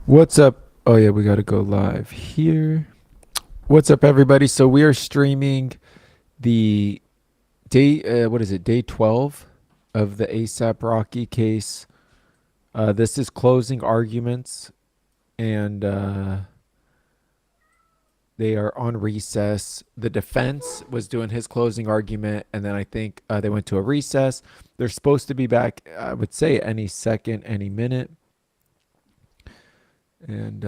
What's up? Oh yeah, we got to go live here. What's up, everybody? So we are streaming the day. What is it? Day 12 of the ASAP Rocky case. This is closing arguments, and they are on recess. The defense was doing his closing argument, and then I think they went to a recess. They're supposed to be back. I would say any second, any minute, and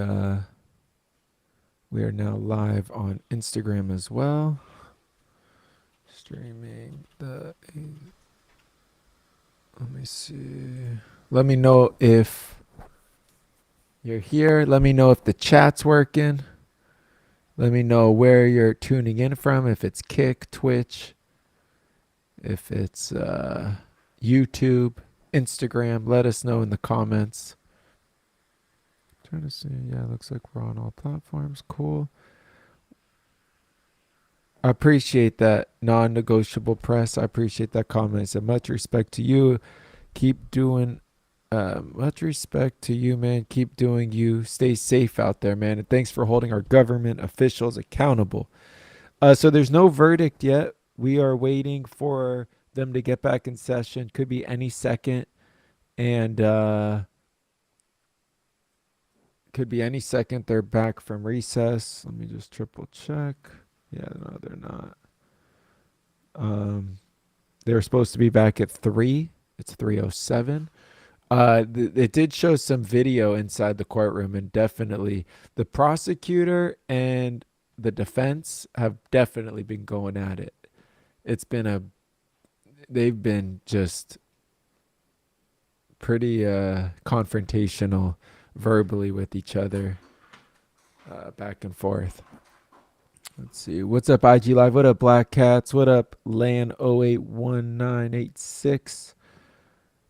we are now live on Instagram as well. Streaming the. Let me see. Let me know if you're here. Let me know if the chat's working. Let me know where you're tuning in from. If it's Kick, Twitch, if it's YouTube, Instagram. Let us know in the comments. Trying to see. Yeah, looks like we're on all platforms. Cool. I appreciate that non-negotiable press. I appreciate that comment. I said much respect to you. Keep doing. Much respect to you, man. Keep doing you. Stay safe out there, man. And thanks for holding our government officials accountable. So there's no verdict yet. We are waiting for them to get back in session. Could be any second, and could be any second. They're back from recess. Let me just triple check. Yeah, no, they're not. They were supposed to be back at 3. It's 3:07. It did show some video inside the courtroom, and definitely the prosecutor and the defense have definitely been going at it. It's been they've been just pretty confrontational verbally with each other, back and forth. Let's see. What's up, IG Live? What up, Black Cats? What up, Lan081986?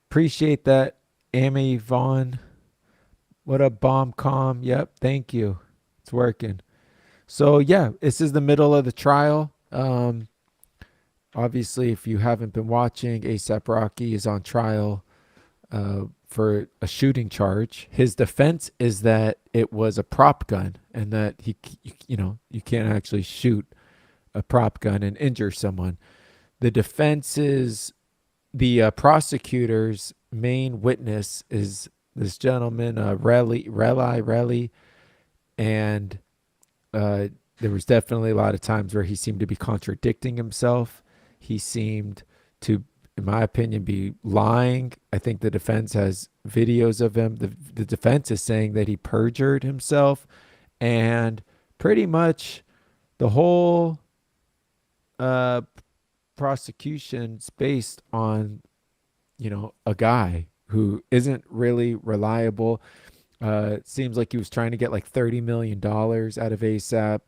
Appreciate that, Amy Vaughn. What up, Bombcom? Yep, thank you. It's working. So, yeah, this is the middle of the trial. Obviously, if you haven't been watching, ASAP Rocky is on trial for a shooting charge. His defense is that it was a prop gun and that you can't actually shoot a prop gun and injure someone. The defense is the prosecutor's main witness is this gentleman, Relly, and there was definitely a lot of times where he seemed to be contradicting himself. He seemed to, in my opinion, be lying. I think the defense has videos of him. The defense is saying that he perjured himself, and pretty much the whole prosecution's based on, a guy who isn't really reliable. It seems like he was trying to get like $30 million out of ASAP.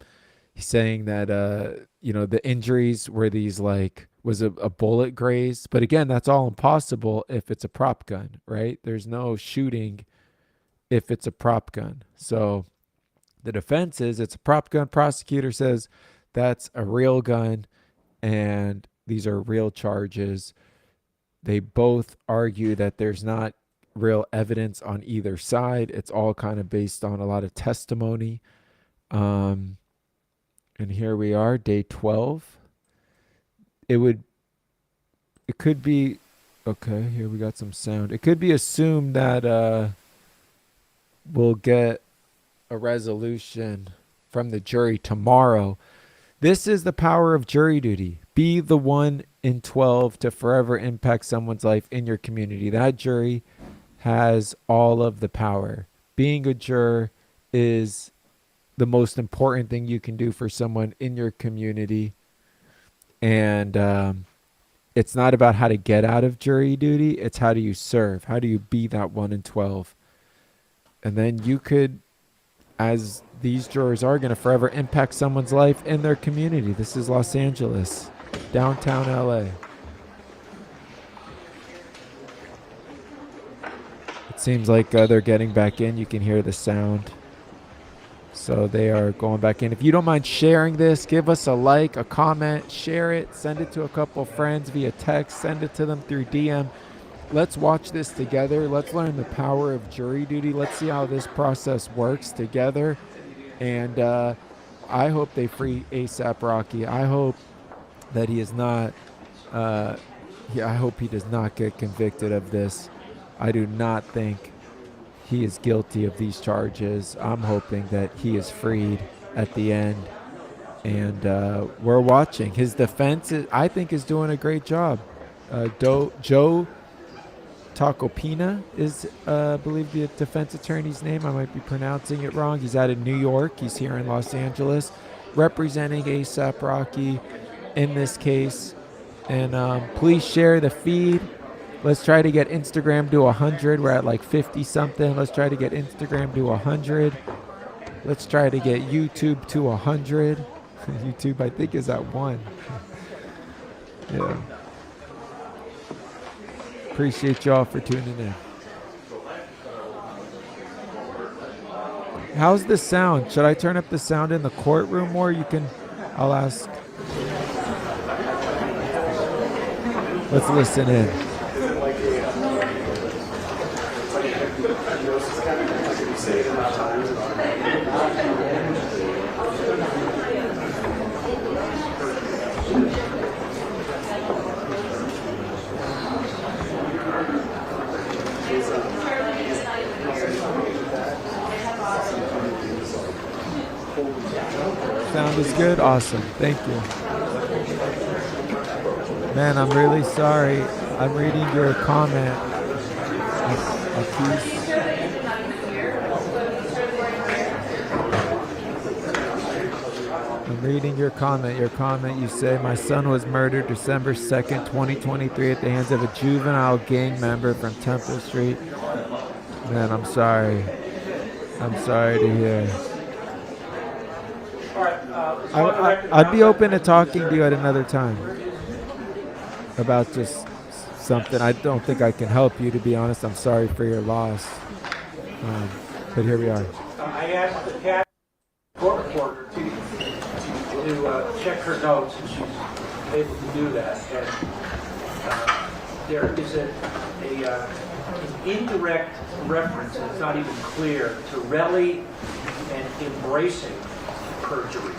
He's saying that, the injuries were these was a bullet graze. But again, that's all impossible if it's a prop gun, right? There's no shooting if it's a prop gun. So the defense is it's a prop gun. Prosecutor says that's a real gun and these are real charges. They both argue that there's not real evidence on either side. It's all kind of based on a lot of testimony. And here we are, day 12. It could be, okay, here we got some sound. It could be assumed that we'll get a resolution from the jury tomorrow. This is the power of jury duty. Be the 1 in 12 to forever impact someone's life in your community. That jury has all of the power. Being a juror is the most important thing you can do for someone in your community. And it's not about how to get out of jury duty. It's how do you serve? How do you be that 1 in 12? And then you could, as these jurors are, going to forever impact someone's life in their community. This is Los Angeles, downtown LA. It seems like they're getting back in. You can hear the sound. So they are going back in. If you don't mind sharing this, give us a like, a comment, share it, send it to a couple friends via text, send it to them through DM. let's watch this together. Let's learn the power of jury duty. Let's see how this process works together. And I hope they free ASAP Rocky. I hope that he is not. Yeah, I hope he does not get convicted of this. I do not think he is guilty of these charges. I'm hoping that he is freed at the end. And we're watching. His defense, I think, is doing a great job. Joe Tacopina is, I believe, the defense attorney's name. I might be pronouncing it wrong. He's out of New York. He's here in Los Angeles, representing ASAP Rocky in this case. And please share the feed. Let's try to get Instagram to 100. We're at like 50 something. Let's try to get Instagram to 100. Let's try to get YouTube to 100. YouTube, I think, is at 1. Yeah. Appreciate y'all for tuning in. How's the sound? Should I turn up the sound in the courtroom more? I'll ask. Let's listen in. Sound is good? Awesome. Thank you. Man, I'm really sorry. I'm reading your comment. I'm reading your comment. Your comment, you say, my son was murdered December 2nd, 2023 at the hands of a juvenile gang member from Temple Street. Man, I'm sorry. I'm sorry to hear. I'd be open to talking to you at another time about just something. I don't think I can help you, to be honest. I'm sorry for your loss. But here we are. I asked the cat court reporter to check her notes, and she's able to do that. And there is an indirect reference, and it's not even clear, to really and embracing perjury.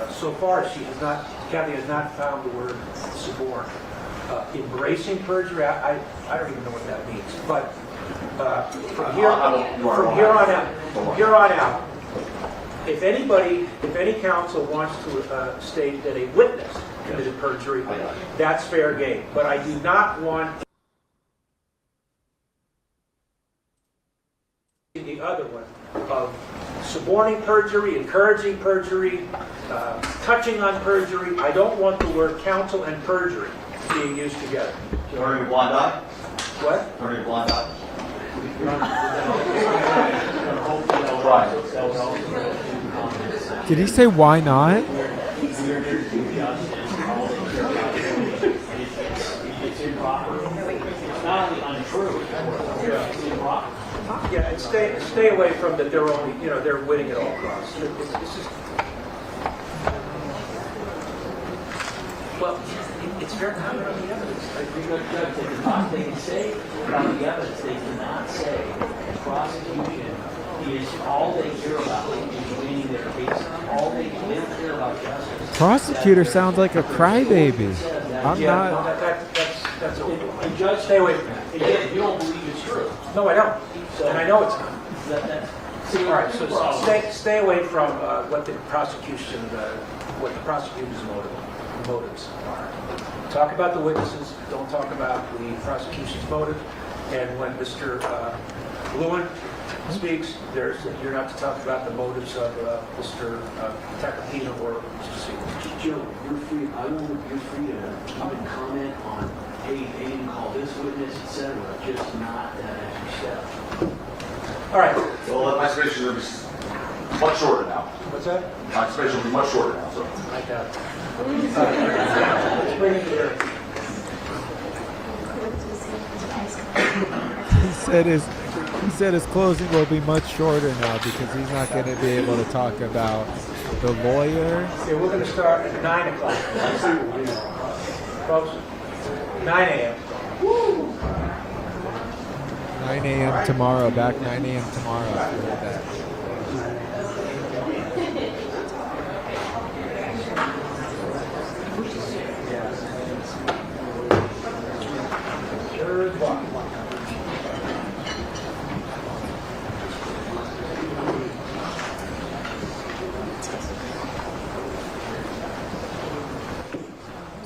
So far, Kathy has not found the word suborn. Embracing perjury, I don't even know what that means. But from here on out, if any counsel wants to state that a witness committed perjury, that's fair game. But I do not want the other one of suborning perjury, encouraging perjury, touching on perjury. I don't want the word counsel and perjury being used together. Turning a blind eye? What? Turning a blind eye? Did he say why not? It's not only untrue, it's improper. Yeah, and stay away from that. They're only, they're winning at all costs. This is, well, it's very common on the evidence. They can say about the evidence, they cannot say prosecution is all they hear about is winning their case. All they care about justice. Prosecutor sounds like a crybaby. I'm yeah, not. That's a, and judge, stay away from that. You don't believe it's true. No, I don't. So, and I know it's not. All right, so stay away from what the prosecution, what the prosecutor's motives are. Talk about the witnesses. Don't talk about the prosecution's motive. And when Mr. Lewin speaks, you're not to talk about the motives of Mr. Tacopina or Mr. Siegel. Joe, you're free. You're free to even comment on, hey, they didn't call this witness, etc. Just not that extra step. All right. Well, my explanation will be much shorter now. What's that? My explanation will be much shorter now. So. Like that. Let's bring it here. He said his closing will be much shorter now because he's not going to be able to talk about the lawyer. Okay, we're going to start at 9 o'clock. Folks, 9 a.m. 9 a.m. tomorrow. Back 9 a.m. tomorrow. If you heard that. Third one.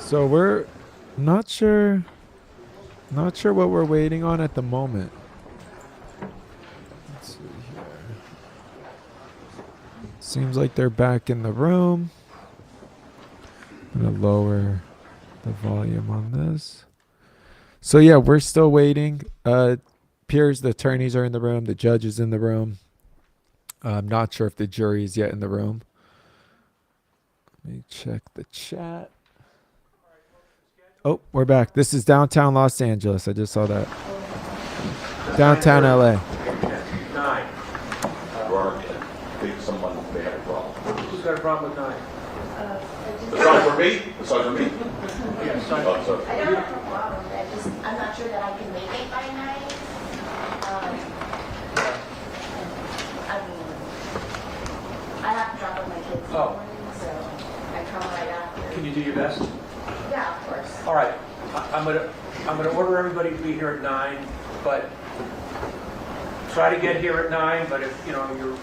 So we're not sure what we're waiting on at the moment. Let's see here. Seems like they're back in the room. I'm gonna lower the volume on this. So yeah, we're still waiting. Appears the attorneys are in the room, the judge is in the room. I'm not sure if the jury is yet in the room. Let me check the chat. Oh, we're back. This is downtown Los Angeles. I just saw that. Downtown LA. 9. Robert, I think someone may have a problem. Who's got a problem with 9? Aside from me? Aside from me? Yeah, sorry. Oh, sorry. I don't have a problem. I'm not sure that I can make it by 9. I mean, I have to drop off my kids in the Oh. morning, so I come right after. Can you do your best? Yeah, of course. All right, I'm gonna order everybody to be here at 9, but try to get here at 9, but if, you're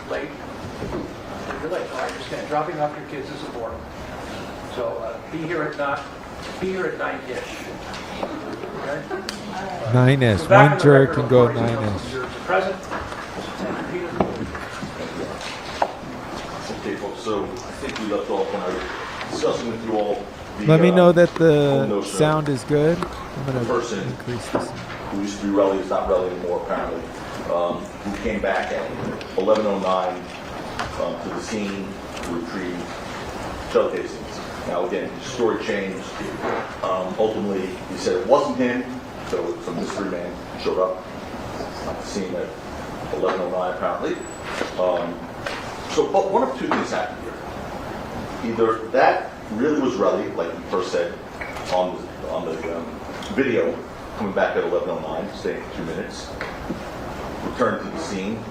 late, you're late, I understand. Dropping off your kids is important. So be here at 9-ish. Okay? 9-ish. So back One on the juror record, can go according to 9-ish. the jurors present. And Peter. Okay, folks, so I think we left off when I was discussing with you all the, Let me know that home the notion sound is good. I'm gonna person increase this. who used to be Relly, is not Relly anymore apparently, who came back at 11:09 to the scene to retrieve shell casings. Now again, his story changed. Ultimately, he said it wasn't him, so some mystery man showed up at the scene at 11:09 apparently. But one of two things happened here. Either that really was Relly, like he first said on the video, coming back at 11:09, staying for 2 minutes, returned to the scene,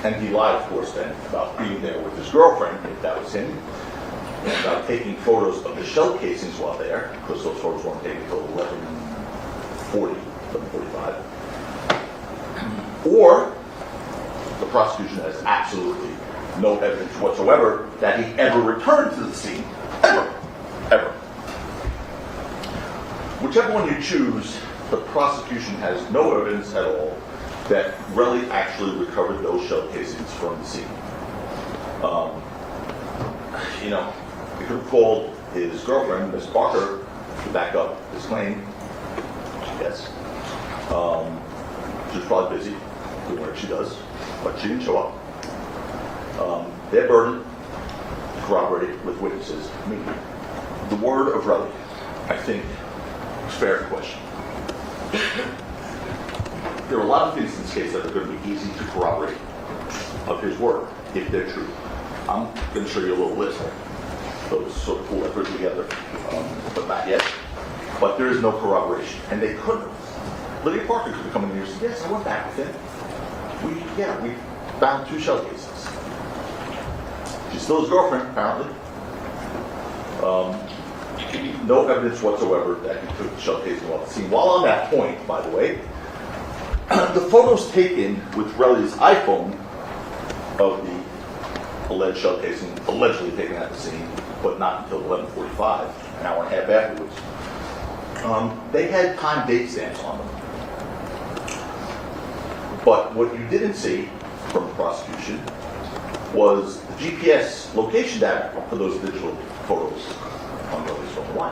and he lied, of course, then about being there with his girlfriend, if that was him, and about taking photos of the shell casings while there, because those photos weren't taken until 11:45. Or the prosecution has absolutely no evidence whatsoever that he ever returned to the scene. Ever. Whichever one you choose, the prosecution has no evidence at all that Relly actually recovered those shell casings from the scene. He could have called his girlfriend, Miss Parker, to back up his claim. Yes. She was probably busy doing what she does, but she didn't show up. Their burden to corroborate it with witnesses. I mean, the word of Relly, I think, is fair to question. There are a lot of things in this case that are going to be easy to corroborate of his word, if they're true. I'm going to show you a little list. Those sort of pull that together, but not yet. But there is no corroboration, and they could have. Lydia Parker could have come in here and said, "Yes, I went back with him. We found 2 shell cases." She's still his girlfriend, apparently. No evidence whatsoever that he took the shell casing off the scene. While on that point, by the way, the photos taken with Relly's iPhone of the alleged shell casing, allegedly taken at the scene, but not until 11:45, an hour and a half afterwards, they had time date stamps on them. But what you didn't see from the prosecution was the GPS location data for those digital photos on Relly's phone. Why?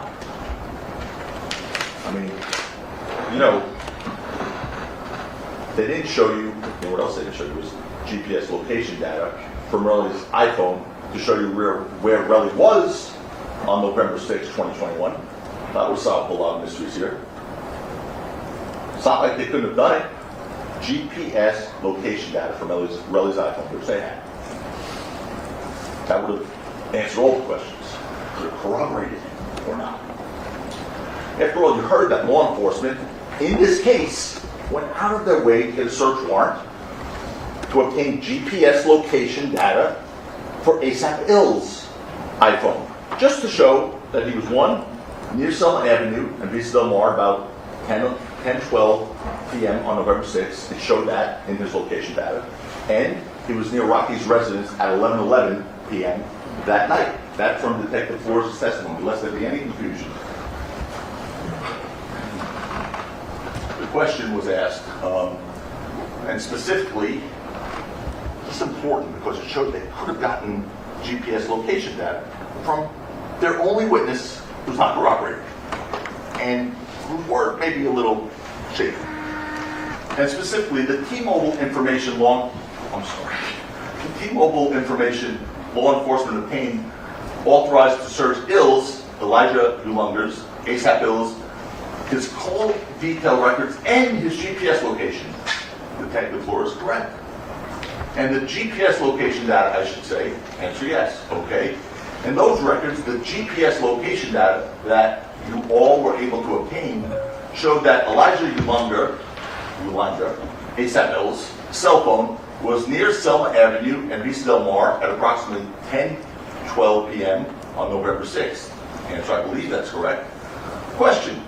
I mean, they didn't show you, what else they didn't show you was GPS location data from Relly's iPhone to show you where Relly was on November 6, 2021. That would solve a lot of mysteries here. It's not like they couldn't have done it. GPS location data from Relly's iPhone, which they had. That would have answered all the questions. Could have corroborated it or not. After all, you heard that law enforcement, in this case, went out of their way to get a search warrant to obtain GPS location data for ASAP Ill's iPhone, just to show that he was, one, near Selma Avenue and Vista Del Mar about 10:12 p.m. on November 6th. It showed that in his location data. And he was near Rocky's residence at 11:11 p.m. that night. That from Detective Flores' testimony, lest there be any confusion. The question was asked, and specifically, it's important because it showed they could have gotten GPS location data from their only witness who's not corroborated, and whose word may be a little shaky. And specifically, the T-Mobile information law enforcement obtained authorized to search Elijah Ulunger's, ASAP Ill's, his call detail records and his GPS location. Detective Flores is correct. And the GPS location data, I should say, answer yes, okay. And those records, the GPS location data that you all were able to obtain, showed that Elijah Ulanger, ASAP Ill's cell phone was near Selma Avenue and Vista Del Mar at approximately 10:12 p.m. on November 6th. Answer, I believe that's correct. Question.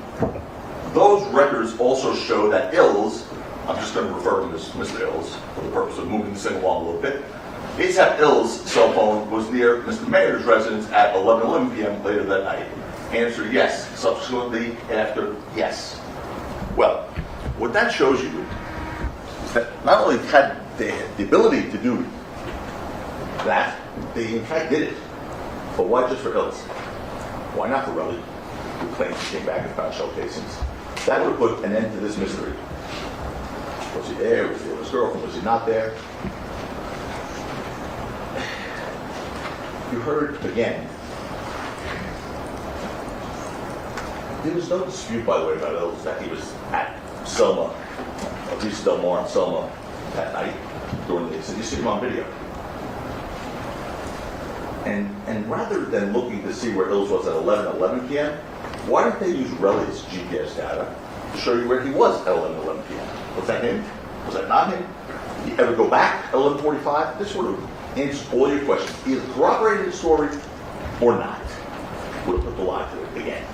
Those records also show that Ills, I'm just going to refer to him as Mr. Ills for the purpose of moving this thing along a little bit. ASAP Ill's cell phone was near Mr. Mayor's residence at 11:11 p.m. later that night. Answer, yes. Subsequently after, yes. Well, what that shows you is that not only had they had the ability to do that, they in fact did it. But why just for Ills? Why not for Relly, who claims he came back and found shell casings? That would have put an end to this mystery. Was he there? Was he with his girlfriend? Was he not there? You heard again. There was no dispute, by the way, about Ills that he was at Selma, Vista Del Mar and Selma that night during the incident. You see him on video. And rather than looking to see where Ills was at 11:11 p.m., why didn't they use Relly's GPS data to show you where he was at 11:11 p.m.? Was that him? Was that not him? Did he ever go back at 11:45? This would have answered all your questions. Either corroborated the story or not. Would have put the lie to it again.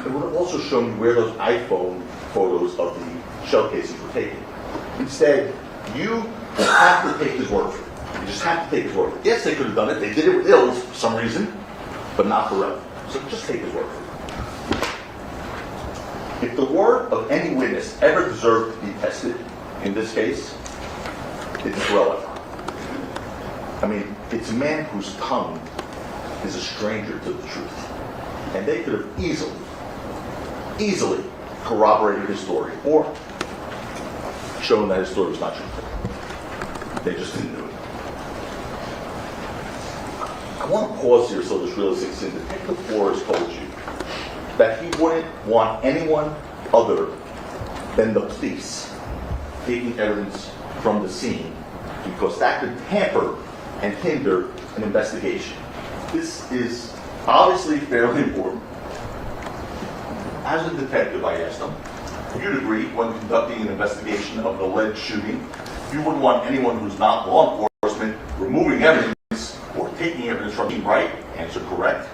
It would have also shown you where those iPhone photos of the shell casings were taken. Instead, you have to take his word for it. You just have to take his word for it. Yes, they could have done it. They did it with Ills for some reason, but not for Relly. So just take his word for it. If the word of any witness ever deserved to be tested in this case, it's Relly. I mean, it's a man whose tongue is a stranger to the truth. And they could have easily corroborated his story or shown that his story was not truthful. They just didn't do it. I want to pause here so this really sinks in. Detective Flores told you that he wouldn't want anyone other than the police taking evidence from the scene because that could hamper and hinder an investigation. This is obviously fairly important. As a detective, I asked him, you'd agree when conducting an investigation of an alleged shooting, you wouldn't want anyone who's not law enforcement removing evidence or taking evidence from you, right? Answer, correct.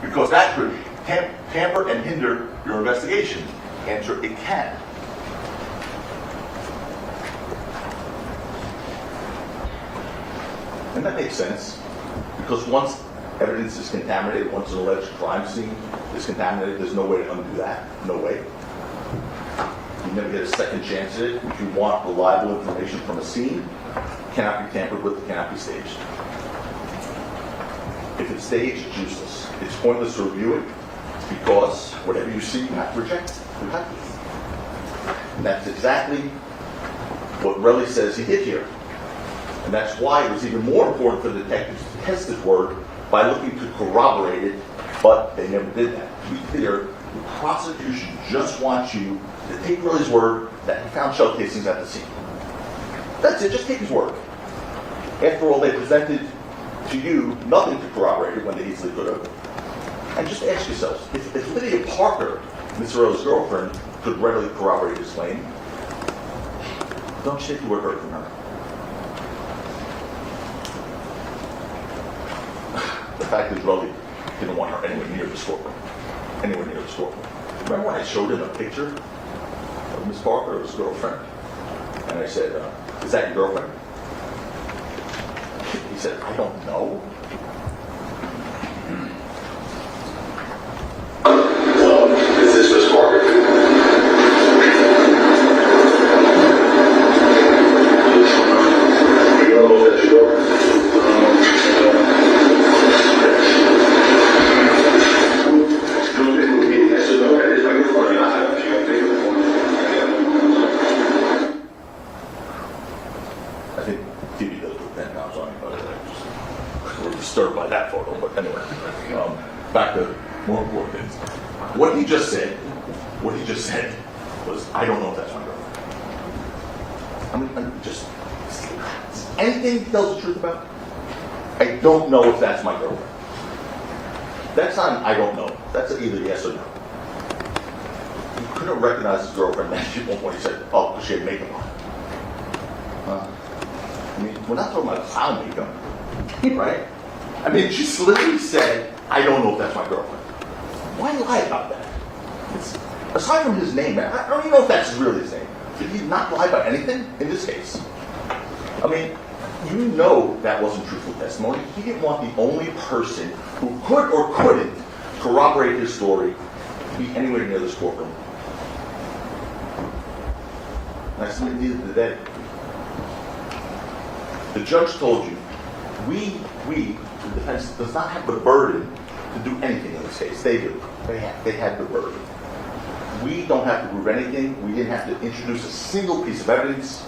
Because that could hamper and hinder your investigation. Answer, it can. And that makes sense, because once evidence is contaminated, once an alleged crime scene is contaminated, there's no way to undo that. No way. You never get a second chance at it. If you want reliable information from a scene, it cannot be tampered with, it cannot be staged. If it's staged, it's useless. It's pointless to review it, because whatever you see, you have to reject. You have to. And that's exactly what Relly says he did here. And that's why it was even more important for the detectives to test his word by looking to corroborate it, but they never did that. To be clear, the prosecution just wants you to take Relly's word that he found shell casings at the scene. That's it, just take his word. After all, they presented to you nothing to corroborate it when they easily could have. And just ask yourselves, if Lydia Parker, Ms. Earle's girlfriend, could readily corroborate his claim, don't you think you would have heard from her? The fact is, Relly didn't want her anywhere near the courtroom. Anywhere near the courtroom. Remember when I showed him a picture of Miss Parker, his girlfriend? And I said, is that your girlfriend? He said, I don't know. Is this Miss Parker? You don't know if that's your girlfriend? I think TV does put pen pounds on it, but we're disturbed by that photo. But anyway, back to more important things. What he just said was, I don't know if that's my girlfriend. I mean, just anything he tells the truth about, I don't know if that's my girlfriend. That's not an I don't know. That's either yes or no. He couldn't recognize his girlfriend at one point. He said, oh, because she had makeup on. I mean, we're not talking about clown makeup, right? I mean, she literally said, I don't know if that's my girlfriend. Why lie about that? Aside from his name, I don't even know if that's really his name. Did he not lie about anything in this case? I mean, you know that wasn't truthful testimony. He didn't want the only person who could or couldn't corroborate his story to be anywhere near this courtroom. That's what he did today. The judge told you, the defense does not have the burden to do anything in this case. They do. They had the burden. We don't have to prove anything. We didn't have to introduce a single piece of evidence.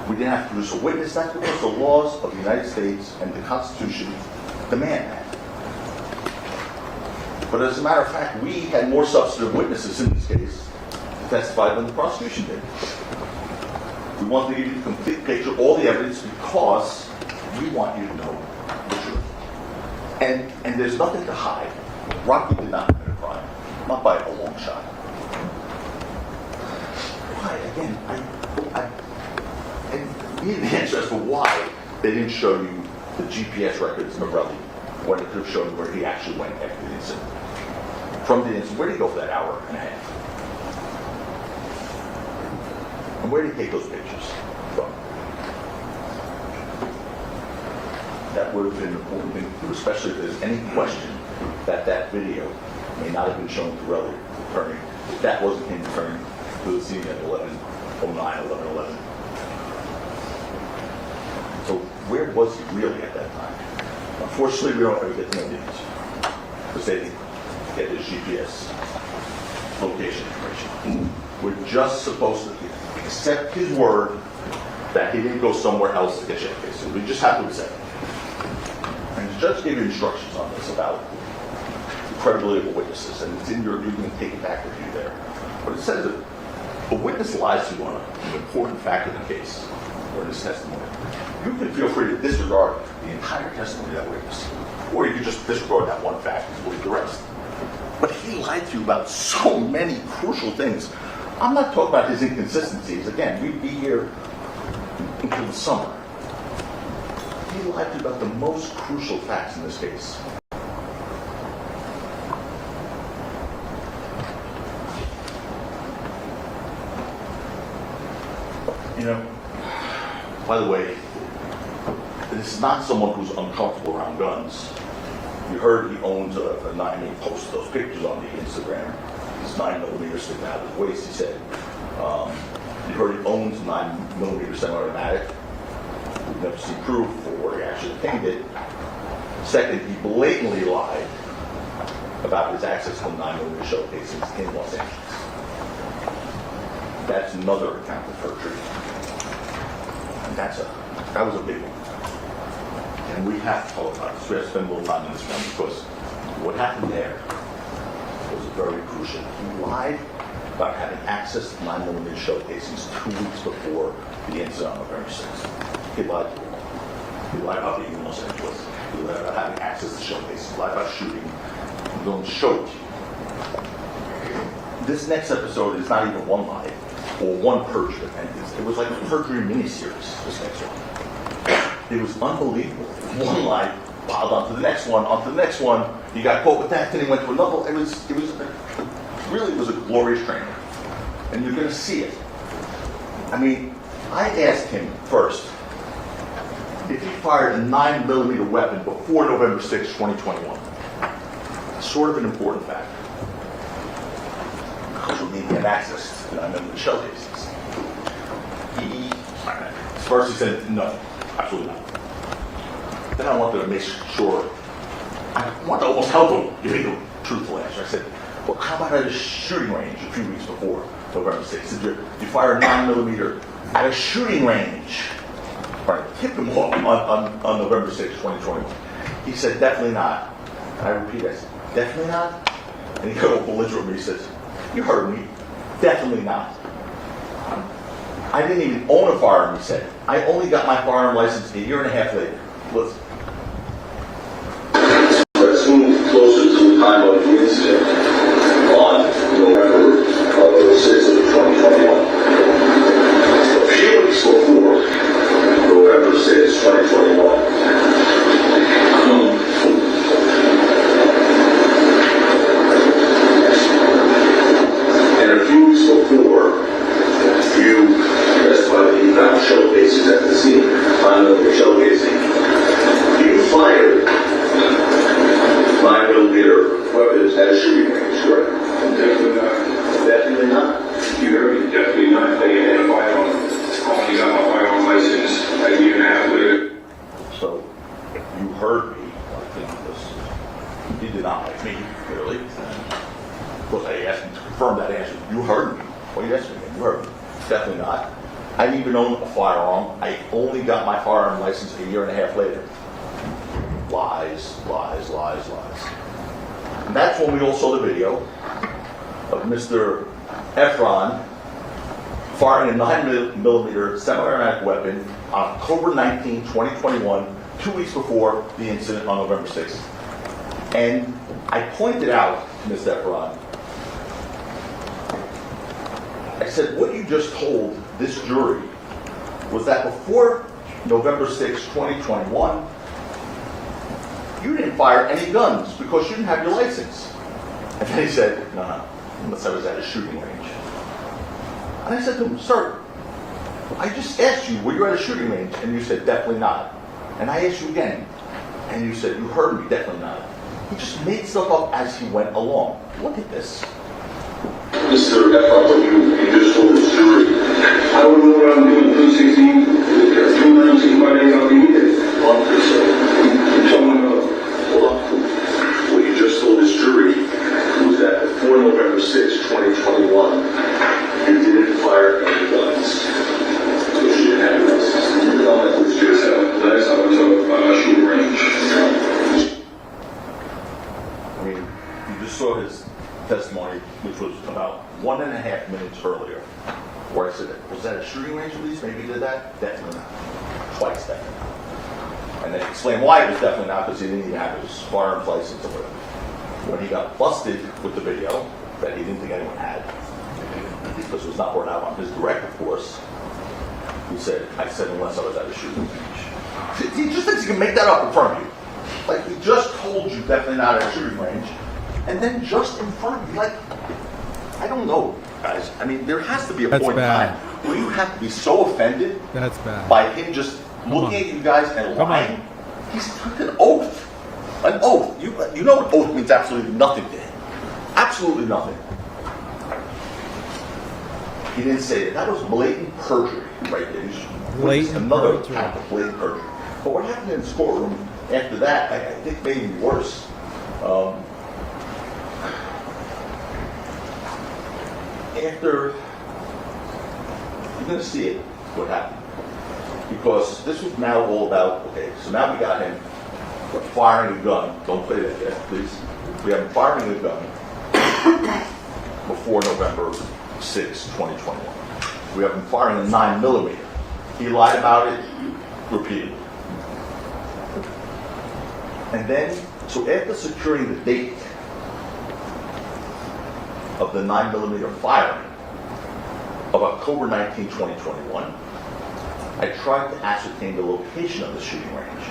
We didn't have to produce a witness. That's because the laws of the United States and the Constitution demand that. But as a matter of fact, we had more substantive witnesses in this case to testify than the prosecution did. We want to give you the complete picture, all the evidence, because we want you to know the truth. And there's nothing to hide. Rocky did not commit a crime, not by a long shot. Why? Again, I need the answer as to why they didn't show you the GPS records of Relly, when it could have shown where he actually went after the incident. From the incident, where did he go for that hour and a half? And where did he take those pictures from? That would have been an important thing to do, especially if there's any question that video may not have been shown to Relly returning. If that wasn't him returning to the scene at 11:11. So where was he really at that time? Unfortunately, we don't ever get to know the answer, because they didn't get his GPS location information. We're just supposed to accept his word that he didn't go somewhere else to get checked. So we just have to accept it. And the judge gave you instructions on this about the credibility of witnesses, and it's in your, you can take it back with you there. But it says that a witness lies to you on an important fact of the case, or in his testimony. You can feel free to disregard the entire testimony of that witness, or you can just disregard that one fact and believe the rest. But he lied to you about so many crucial things. I'm not talking about his inconsistencies. Again, we'd be here until the summer. He lied to you about the most crucial facts in this case. You know, by the way, this is not someone who's uncomfortable around guns. You heard he owns a 9, he posted those pictures on the Instagram. His 9mm sticking out of his waist, he said. You heard he owns a 9mm semi-automatic. We've never seen proof for where he actually obtained it. Second, he blatantly lied about his access to 9mm showcases in Los Angeles. That's another account of perjury. And that was a big one. And we have to talk about this. We have to spend a little time on this one, because what happened there was very crucial. He lied about having access to 9mm showcases 2 weeks before the incident on November 6th. He lied to them. He lied about being in Los Angeles. He lied about having access to showcases. He lied about shooting. He don't show it to you. this next episode is not even one lie or one perjury event. It was like a perjury miniseries, this next one. It was unbelievable. One lie piled onto the next one, onto the next one. He got caught with that, then he went to another. It was really a glorious training. And you're going to see it. I mean, I asked him first if he fired a 9mm weapon before November 6, 2021. Sort of an important factor. Because we need to have access to 9mm shell casings. First he said, no, absolutely not. Then I wanted to make sure, I wanted to almost help him give me the truthful answer. I said, well, how about at a shooting range a few weeks before November 6th? Did you fire a 9mm at a shooting range? Right, tip him off on November 6th, 2021. He said, definitely not. And I repeat, I said, definitely not? And he got all belligerent with me. He says, you heard me. Definitely not. I didn't even own a firearm, he said. I only got my firearm license a year and a half later. Listen. As soon closer to the time of the incident on November 6th of 2021. A few weeks before November 6th, 2021. And a few weeks before, you testified that you found shell casings at the scene, 9mm shell casing. You fired 9mm weapons at a shooting range, correct? Definitely not. Definitely not? You heard me, definitely not. They had a firearm. I only got my firearm license a year and a half later. So, you heard me. I think this. He did not like me, clearly. Of course, I asked him to confirm that answer. You heard me. Well, you asked me again. You heard me. Definitely not. I didn't even own a firearm. I only got my firearm license a year and a half later. Lies, lies, lies, lies. And that's when we all saw the video of Mr. Efron firing a 9mm semi-automatic weapon on October 19, 2021, 2 weeks before the incident on November 6th. And I pointed out to Mr. Efron, I said, what you just told this jury was that before November 6, 2021, you didn't fire any guns because you didn't have your license. And then he said, no, unless I was at a shooting range. And I said to him, sir, I just asked you, were you at a shooting range? And you said, definitely not. And I asked you again, and you said, you heard me, definitely not. He just made stuff up as he went along. Look at this. Mr. Efron, you just told this jury. I don't know what I'm doing. 316, 219, days I'll be here. Hold on. What you just told this jury was that before November 6, 2021, you didn't fire any guns. Because you didn't have your license. You didn't have this Just last time I took shooting range. I mean, you just saw his testimony, which was about 1.5 minutes earlier, where I said, was that a shooting range at least? Maybe he did that? Definitely not. Twice, definitely not. And then explain why it was definitely not, because he didn't even have his firearms license or whatever. When he got busted with the video that he didn't think anyone had, because it was not brought out on his direct, of course, he said, I said unless I was at a shooting range. He just thinks he can make that up in front of you. Like, he just told you definitely not at a shooting range, and then just in front of you, like, I don't know, guys. I mean, there has to be a That's point bad. in time where you have to be so offended That's bad. by him just looking at you guys and Come lying. on. He's took an oath. An oath. You know an oath means absolutely nothing to him. Absolutely nothing. He didn't say that. That was blatant perjury right there. Blatant another perjury. type of blatant perjury. But what happened in his courtroom after that, I think made it worse. After, you're going to see it, what happened. Because this was now all about, okay, so now we got him firing a gun. Don't play that yet, please. We have him firing a gun before November 6, 2021. We have him firing a 9mm. He lied about it repeatedly. And then, so after securing the date, of the 9mm firing of October 19, 2021, I tried to ascertain the location of the shooting range.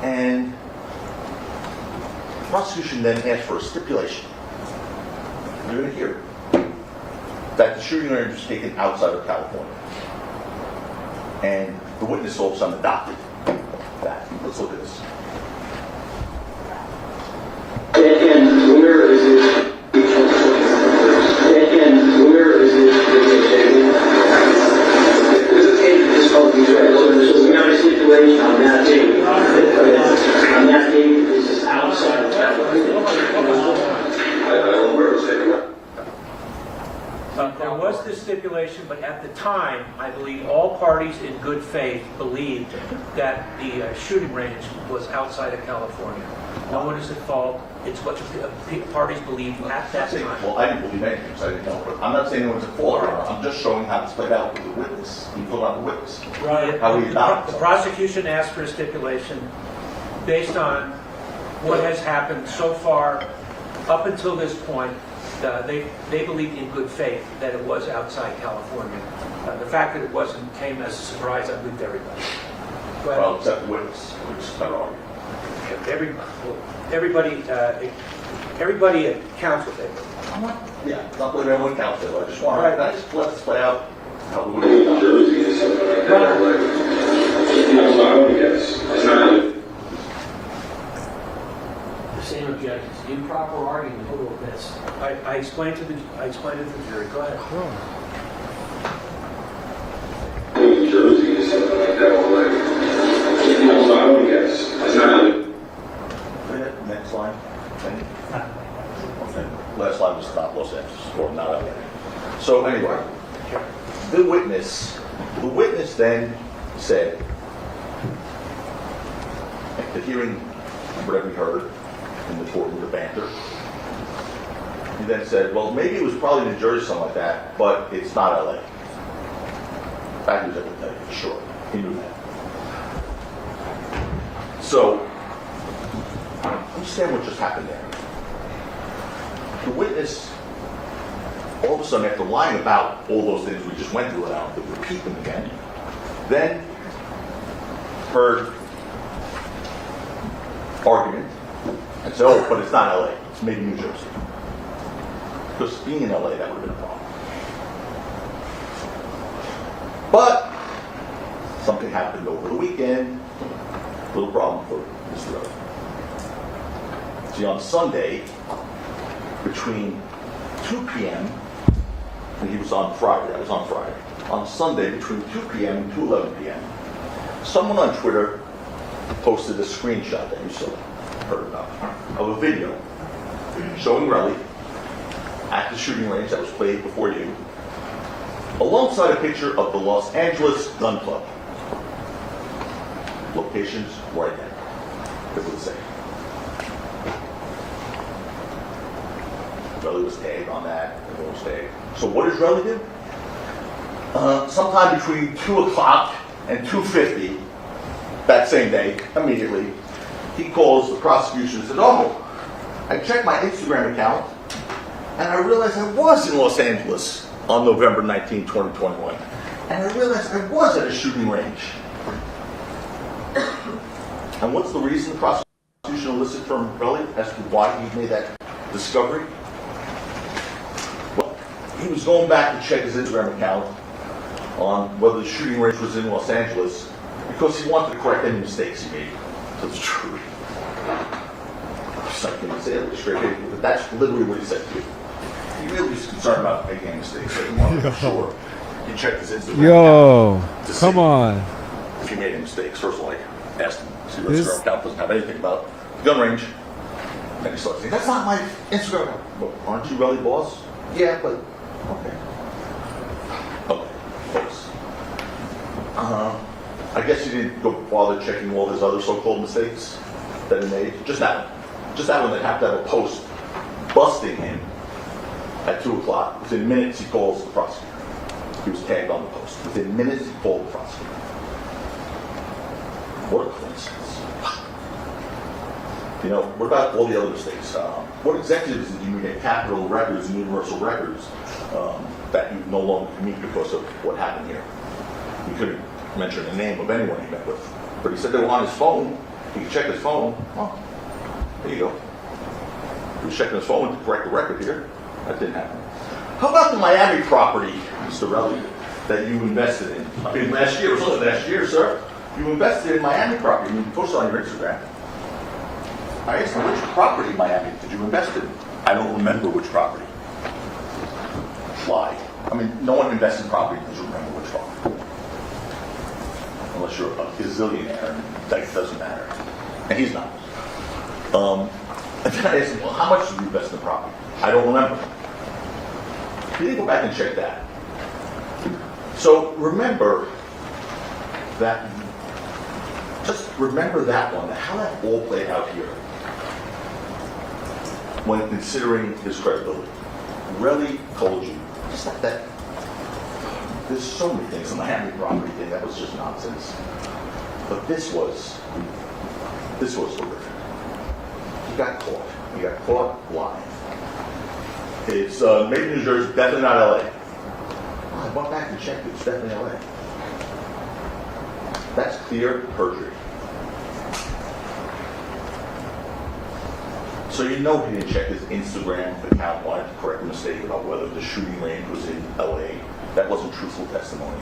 And the prosecution then asked for a stipulation. You're going to hear it. That the shooting range was taken outside of California. And the witness all of a sudden adopted that. Let's look at this. And where is it? And where is it? This is taken this whole piece, right? So we have a stipulation on that date. On that date, this is outside of California. I don't know where it was taken. There was this stipulation, but at the time, I believe all parties in good faith believed that the shooting range was outside of California. No one is at fault. It's what the parties believed at that time. Well, I didn't believe anything, so I didn't know. But I'm not saying anyone's at fault. I'm just showing how it's played out with the witness. You pull out the witness. Right. How we adopt The prosecution asked for a stipulation based on what has happened so far up until this point. They believed in good faith that it was outside California. The fact that it wasn't came as a surprise, I believe, to everybody. Go ahead. Well, except the witness, which is not arguing. Everybody counts what they believe. Yeah, not believing everyone counts it. I just want Right. to just let this play out how the New witness Jersey is something like that. That's what I would guess. It's not. The same objections, improper argument, total offense. I explained to the jury. Go ahead. New Jersey is something like that. That's what I would guess. It's not. Next line. Okay. Last line was not Los Angeles, or not LA. So anyway, the witness then said, at the hearing, whatever he heard in the courtroom, the banter, he then said, well, maybe it was probably New Jersey, something like that, but it's not LA. That he was able to tell you for sure. He knew that. So, understand what just happened there. The witness, all of a sudden, after lying about all those things we just went through, and I don't have to repeat them again, then heard argument and said, oh, but it's not LA, it's maybe New Jersey. Because being in LA, that would have been a problem. But something happened over the weekend, little problem for Mr. Rose. See, on Sunday, between 2 p.m., and he was on Friday, I was on Friday. On Sunday, between 2 p.m. and 2:11 p.m., someone on Twitter posted a screenshot that you saw, heard about, of a video showing Relly at the shooting range that was played before you, alongside a picture of the Los Angeles Gun Club. Locations right there. It would say. Relly was tagged on that. Everyone was tagged. So what does Relly do? Sometime between 2 o'clock and 2:50 that same day, immediately, he calls the prosecution and says, oh, I checked my Instagram account and I realized I was in Los Angeles on November 19, 2021. And I realized I was at a shooting range. And what's the reason the prosecution elicited from Relly as to why he made that discovery? Well, he was going back to check his Instagram account on whether the shooting range was in Los Angeles because he wanted to correct any mistakes he made to the truth. I can't say it straight, but that's literally what he said to you. He really was concerned about making any mistakes, so he wanted to be sure he checked his Instagram account to come see on. if he made any mistakes. First of all, I asked him, see, the Instagram account doesn't have anything about gun range. And he started saying, that's not my Instagram account. Well, aren't you really boss? Yeah, but, okay. Okay, folks. I guess he didn't go bother checking all his other so-called mistakes that he made. Just that one. Just that one, they have to have a post busting him at 2 o'clock. Within minutes, he calls the prosecutor. He was tagged on the post. Within minutes, he called the prosecutor. What a coincidence. You know, what about all the other mistakes? What executives did you meet at Capitol Records and Universal Records that you no longer can meet because of what happened here? He couldn't mention the name of anyone he met with, but he said they were on his phone. He could check his phone. Oh, there you go. He was checking his phone to correct the record here. That didn't happen. How about the Miami property, Mr. Relly, that you invested in? I mean, last year, it was only last year, sir. You invested in Miami property. You posted on your Instagram. I asked him, which property in Miami did you invest in? I don't remember which property. Lie. I mean, no one invests in property because you remember which property. Unless you're a gazillionaire, and that doesn't matter. And he's not. And then I asked him, well, how much did you invest in the property? I don't remember. He didn't go back and check that. So remember that, just remember that one, how that all played out here when considering his credibility. Really told you, just like that, there's so many things, the Miami property thing, that was just nonsense. But this was horrific. He got caught lying. It's maybe New Jersey, definitely not LA. I went back and checked, it's definitely LA. That's clear perjury. So you know he didn't check his Instagram account, wanted to correct a mistake about whether the shooting range was in LA. That wasn't truthful testimony.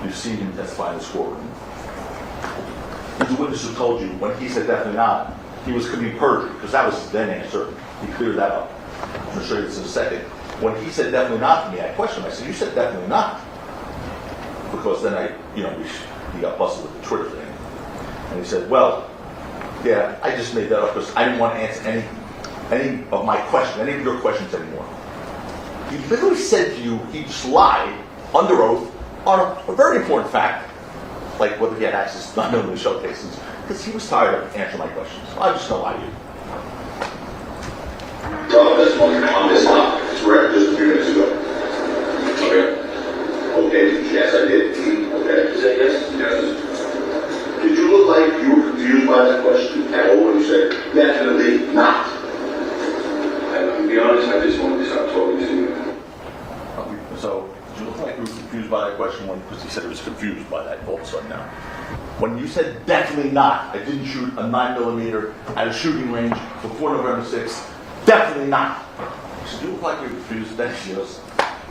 You've seen him testify in the courtroom. The witness who told you, when he said definitely not, he was committing perjury, because that was his then answer. He cleared that up. I'm going to show you this in a second. When he said definitely not to me, I questioned him. I said, you said definitely not. Because then he got busted with the Twitter thing. And he said, well, yeah, I just made that up because I didn't want to answer any of my questions, any of your questions anymore. He literally said to you, he just lied under oath on a very important fact, like whether he had access to 9mm shell casings, because he was tired of answering my questions. I'm just going to lie to you. This one on this topic, it's read just a few minutes ago. Okay. Okay, yes, I did. Okay. You say yes? Yes. Did you look like you were confused by that question at all when you said, definitely not? And to be honest, I just wanted to stop talking to you. So, did you look like you were confused by that question because he said he was confused by that all of a sudden now? When you said definitely not, I didn't shoot a 9mm at a shooting range before November 6th, definitely not. So you look like you're confused, then she goes,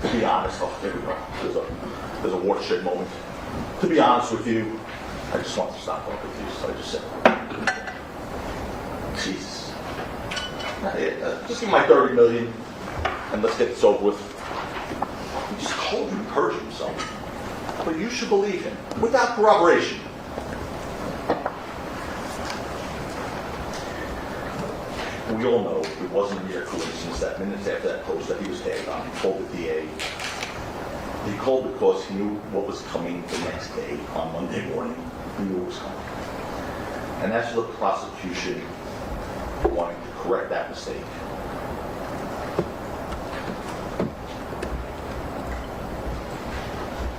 to be honest, oh, there we go. There's a watershed moment. To be honest with you, I just want to stop talking to you, so I just said, Jesus. Just give me my $30 million, and let's get this over with. He just told you to perjure himself. But you should believe him, without corroboration. We all know it wasn't a mere coincidence that minutes after that post that he was tagged on, he called the DA. He called because he knew what was coming the next day on Monday morning. He knew what was coming. And that's the prosecution wanting to correct that mistake.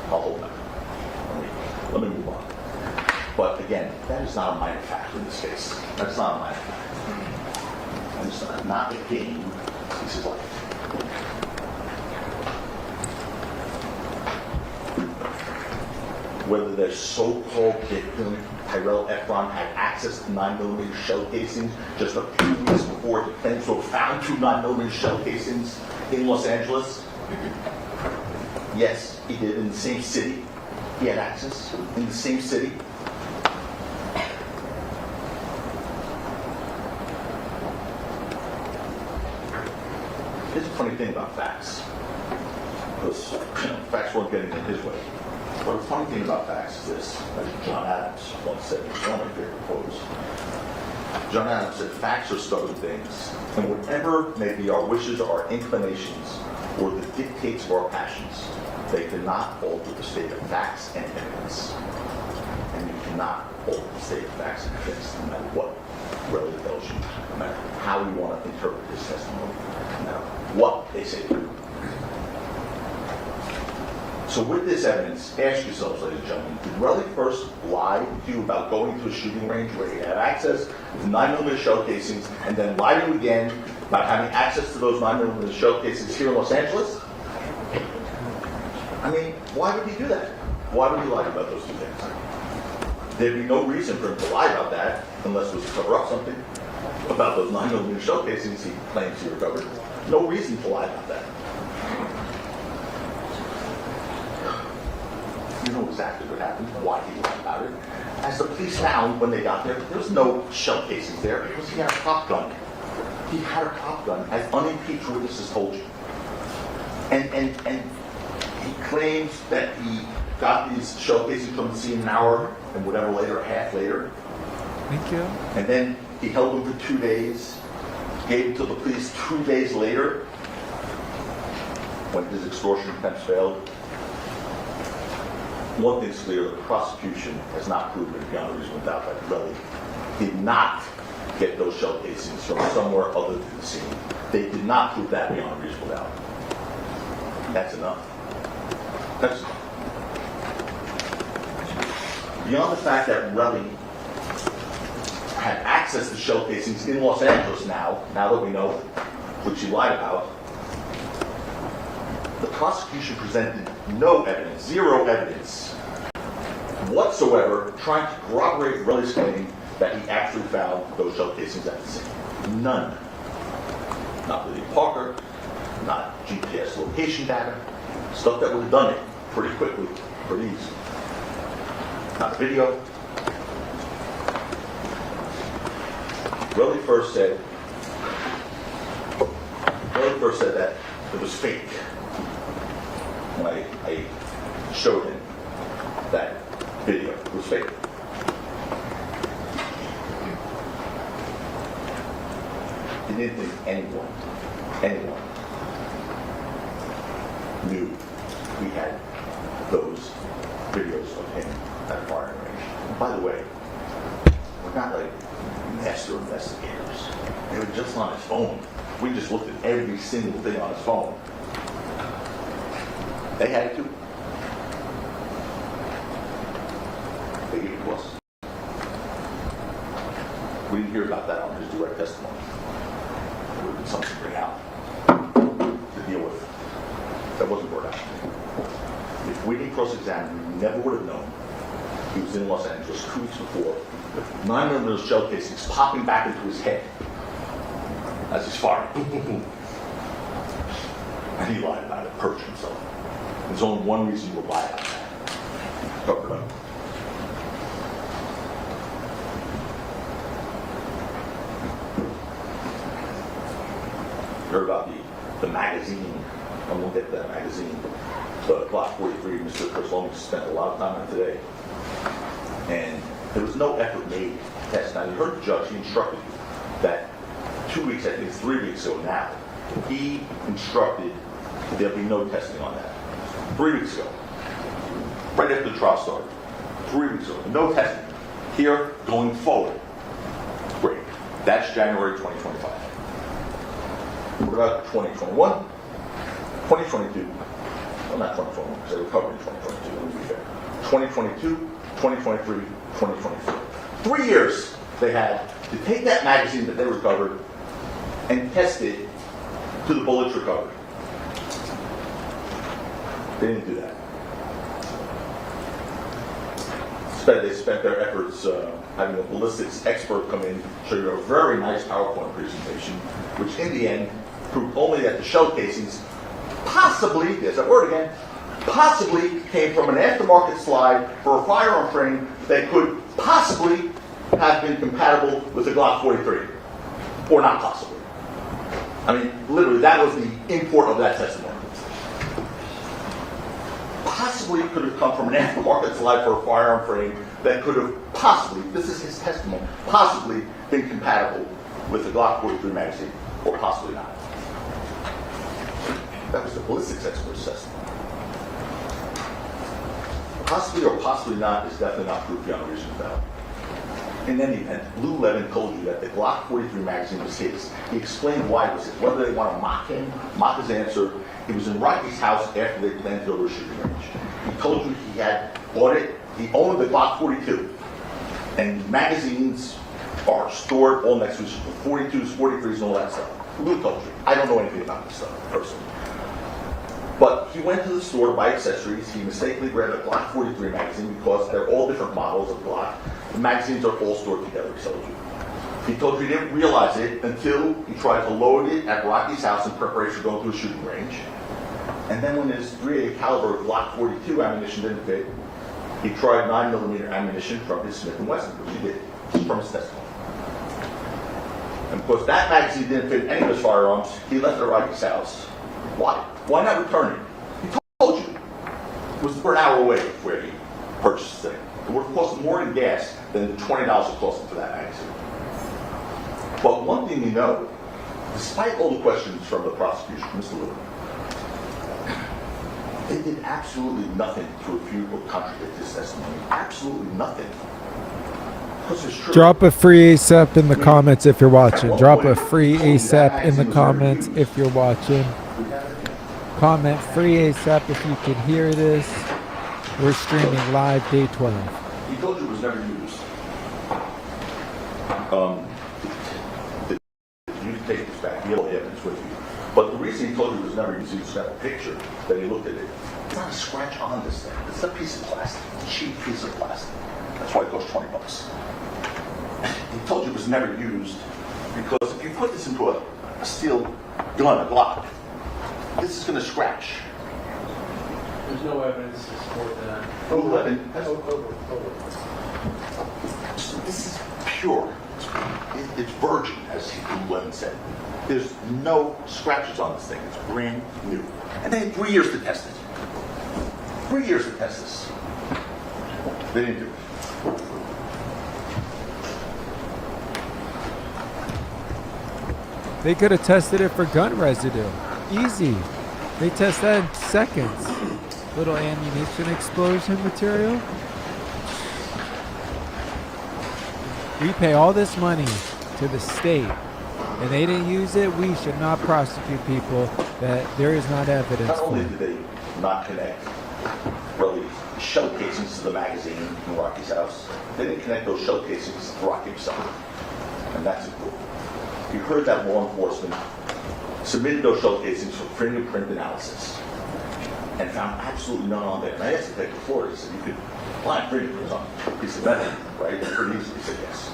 I'll hold that. Let me move on. But again, that is not a minor factor in this case. That's not a minor factor. And it's not a game. This is life. Whether their so-called victim, Tyrell Efron, had access to 9mm shell casings just a few weeks before defense were found 2 9mm shell casings in Los Angeles. Yes, he did, in the same city. He had access in the same city. Here's a funny thing about facts. Because facts weren't getting in his way. But the funny thing about facts is this, as John Adams once said, it's one of my favorite quotes. John Adams said, facts are stubborn things, and whatever may be our wishes or our inclinations, or the dictates of our passions, they cannot alter the state of facts and evidence. And you cannot alter the state of facts and evidence, no matter what really tells you, no matter how you want to interpret this testimony, no matter what they say to you. So with this evidence, ask yourselves, ladies and gentlemen, did Relly first lie to you about going to a shooting range where he had access to 9mm shell casings, and then lie to you again about having access to those 9mm shell casings here in Los Angeles? I mean, why would he do that? Why would he lie about those two things? There'd be no reason for him to lie about that unless it was to cover up something about those 9mm shell casings he claims he recovered. No reason to lie about that. You know exactly what happened, why he lied about it. As the police found when they got there was no shell casings there because he had a prop gun. He had a prop gun, as unimpeached witnesses told you. And he claims that he got these shell casings from the scene an hour and whatever later, a half later. Thank you. And then he held them for 2 days, gave them to the police 2 days later when his extortion attempts failed. One thing's clear, the prosecution has not proven beyond a reasonable doubt that Relly did not get those shell casings from somewhere other than the scene. They did not prove that beyond a reasonable doubt. That's enough. That's enough. Beyond the fact that Relly had access to shell casings in Los Angeles now that we know, which he lied about, the prosecution presented no evidence, zero evidence whatsoever trying to corroborate Relly's claim that he actually found those shell casings at the scene. None. Not Lydia Parker, not GPS location data, stuff that would have done it pretty quickly, pretty easy. Not video. Relly first said that it was fake when I showed him that video. It was fake. He didn't think anyone knew we had those videos of him at a firing range. And by the way, we're not like master investigators. They were just on his phone. We just looked at every single thing on his phone. They had it too. They gave it to us. We didn't hear about that on his direct testimony. It would have been something to bring out to deal with. That wasn't brought out. If we didn't cross-examine, we never would have known he was in Los Angeles 2 weeks before, with 9mm shell casings popping back into his head as he's firing. And he lied about it, perjured himself. There's only one reason to lie about that. Cover it up. You heard about the magazine. I won't get to that magazine. The Block 43, Mr. Chris Lomas spent a lot of time on it today. And there was no effort made to test. Now, you heard the judge, he instructed you that 2 weeks, I think it's 3 weeks ago now, he instructed there'll be no testing on that. 3 weeks ago, right after the trial started, 3 weeks ago, no testing. Here, going forward, great. That's January 2025. What about 2021, 2022? Well, not 2021, because they recovered in 2022, let me be fair. 2022, 2023, 2024. 3 years they had to take that magazine that they recovered and test it to the bullets recovered. They didn't do that. They spent their efforts having a ballistics expert come in, show you a very nice PowerPoint presentation, which in the end proved only that the shell casings possibly, there's that word again, possibly came from an aftermarket slide for a firearm frame that could possibly have been compatible with the Glock 43. Or not possibly. I mean, literally, that was the import of that testimony. Possibly could have come from an aftermarket slide for a firearm frame that could have possibly, this is his testimony, possibly been compatible with the Glock 43 magazine, or possibly not. That was the ballistics expert's testimony. Possibly or possibly not is definitely not proof beyond a reasonable doubt. In any event, Lou Levin told you that the Glock 43 magazine was his. He explained why it was his. Whether they want to mock him, mock his answer, he was in Rocky's house after they planned to go to a shooting range. He told you he had bought it. He owned the Glock 42. And magazines are stored all next to each other, 42s, 43s, and all that stuff. Who told you? I don't know anything about this stuff, personally. But he went to the store to buy accessories. He mistakenly grabbed a Glock 43 magazine because they're all different models of Glock. The magazines are all stored together, he told you. He told you he didn't realize it until he tried to load it at Rocky's house in preparation for going to a shooting range. And then when his .380 caliber Glock 42 ammunition didn't fit, he tried 9mm ammunition from his Smith & Wesson, which he did, from his testimony. And because that magazine didn't fit any of his firearms, he left it at Rocky's house. Why? Why not return it? He told you. It was for an hour away where he purchased the thing. It would have cost him more in gas than the $20 it cost him for that magazine. But one thing you know, despite all the questions from the prosecution, Mr. Lewin, they did absolutely nothing to refute or contradict his testimony. Absolutely nothing. Because it's true. Drop a free ASAP in the comments if you're watching. Drop a free ASAP in the comments if you're watching. Comment free ASAP if you can hear this. We're streaming live day 12. He told you it was never used. You can take this back. You have all the evidence with you. But the reason he told you it was never used, he just got a picture that he looked at it. It's not a scratch on this thing. It's a piece of plastic. A cheap piece of plastic. That's why it costs $20. He told you it was never used because if you put this into a steel gun, a Glock, this is going to scratch. There's no evidence to support that. No evidence. This is pure. It's virgin, as Levin said. There's no scratches on this thing. It's brand new. And they had 3 years to test it. 3 years to test this. They didn't do it. They could have tested it for gun residue. Easy. They test that in seconds. Little ammunition explosion material. We pay all this money to the state and they didn't use it. We should not prosecute people that there is not evidence Not for. only did they not connect really shell casings to the magazine in Rocky's house, they didn't connect those shell casings to Rocky himself. And that's important. You heard that law enforcement submitted those shell casings for fingerprint analysis and found absolutely none on there. And I asked the guy before, he said, you could find fingerprints on a piece of metal, right? Pretty easily. He said, yes.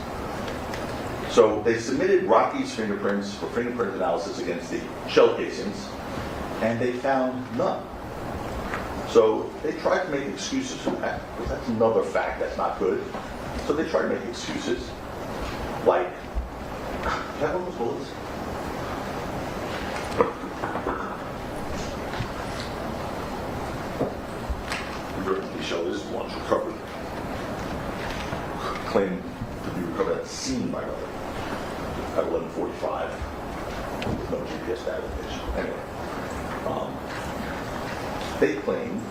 So they submitted Rocky's fingerprints for fingerprint analysis against the shell casings, and they found none. So they tried to make excuses for that, because that's another fact that's not good. So they tried to make excuses, like, have one of those bullets? The shell is once recovered. Claimed to be recovered at the scene by another at 11:45. With no GPS identification. Anyway, they claim,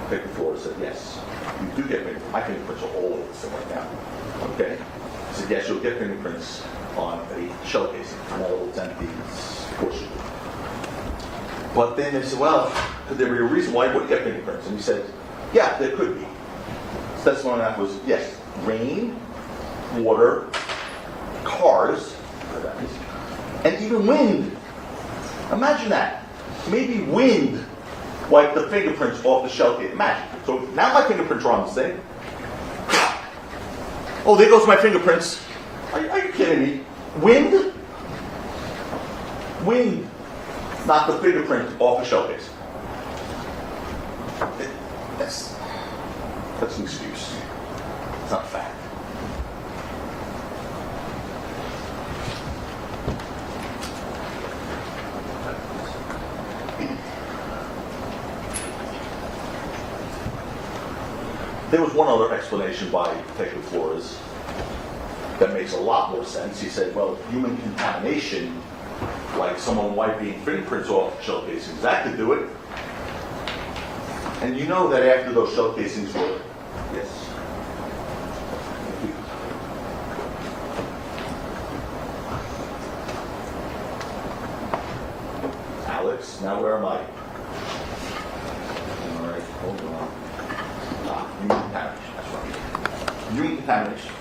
Paper Floor said, yes, you do get fingerprints. My fingerprints are all over this thing right now. Okay? He said, yes, you'll get fingerprints on a shell casing, small, it's empty, portion. But then they said, well, could there be a reason why you wouldn't get fingerprints? And he said, yeah, there could be. His testimony on that was, yes, rain, water, cars, and even wind. Imagine that. Maybe wind wiped the fingerprints off the shell case. Imagine. So now my fingerprints are on this thing. Oh, there goes my fingerprints. Are you kidding me? Wind? Wind knocked the fingerprint off the shell case. That's an excuse. It's not a fact. There was one other explanation by Detective Flores that makes a lot more sense. He said, well, human contamination, like someone wiping fingerprints off shell casings, that could do it. And you know that after those shell casings were, yes. Alex, now where am I? All right, hold on. human contamination.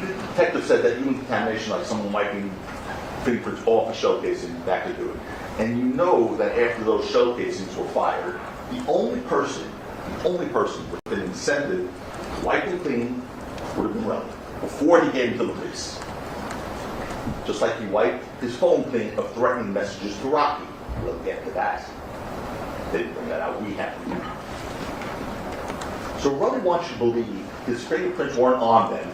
The detective said that human contamination, like someone wiping fingerprints off a shell casing, that could do it. And you know that after those shell casings were fired, the only person with an incentive to wipe and clean would have been Relly before he gave him to the police. Just like he wiped his phone clean of threatening messages to Rocky. We'll get to that. They didn't bring that out. We have to. So Relly wants you to believe his fingerprints weren't on them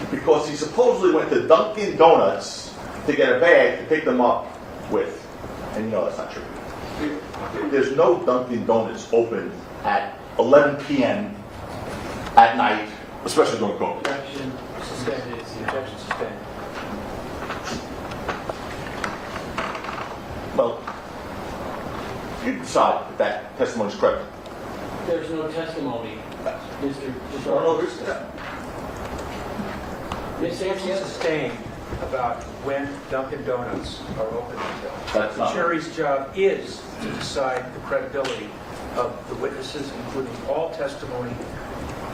because he supposedly went to Dunkin' Donuts to get a bag to pick them up with. And you know that's not true. There's no Dunkin' Donuts open at 11 p.m. at night, especially during COVID. Objection suspended. Objection suspended. Well, you decide if that testimony is correct. There's no testimony, Mr. No, there's that. Objection sustained about when Dunkin' Donuts are open until. That's The not- jury's job is to decide the credibility of the witnesses, including all testimony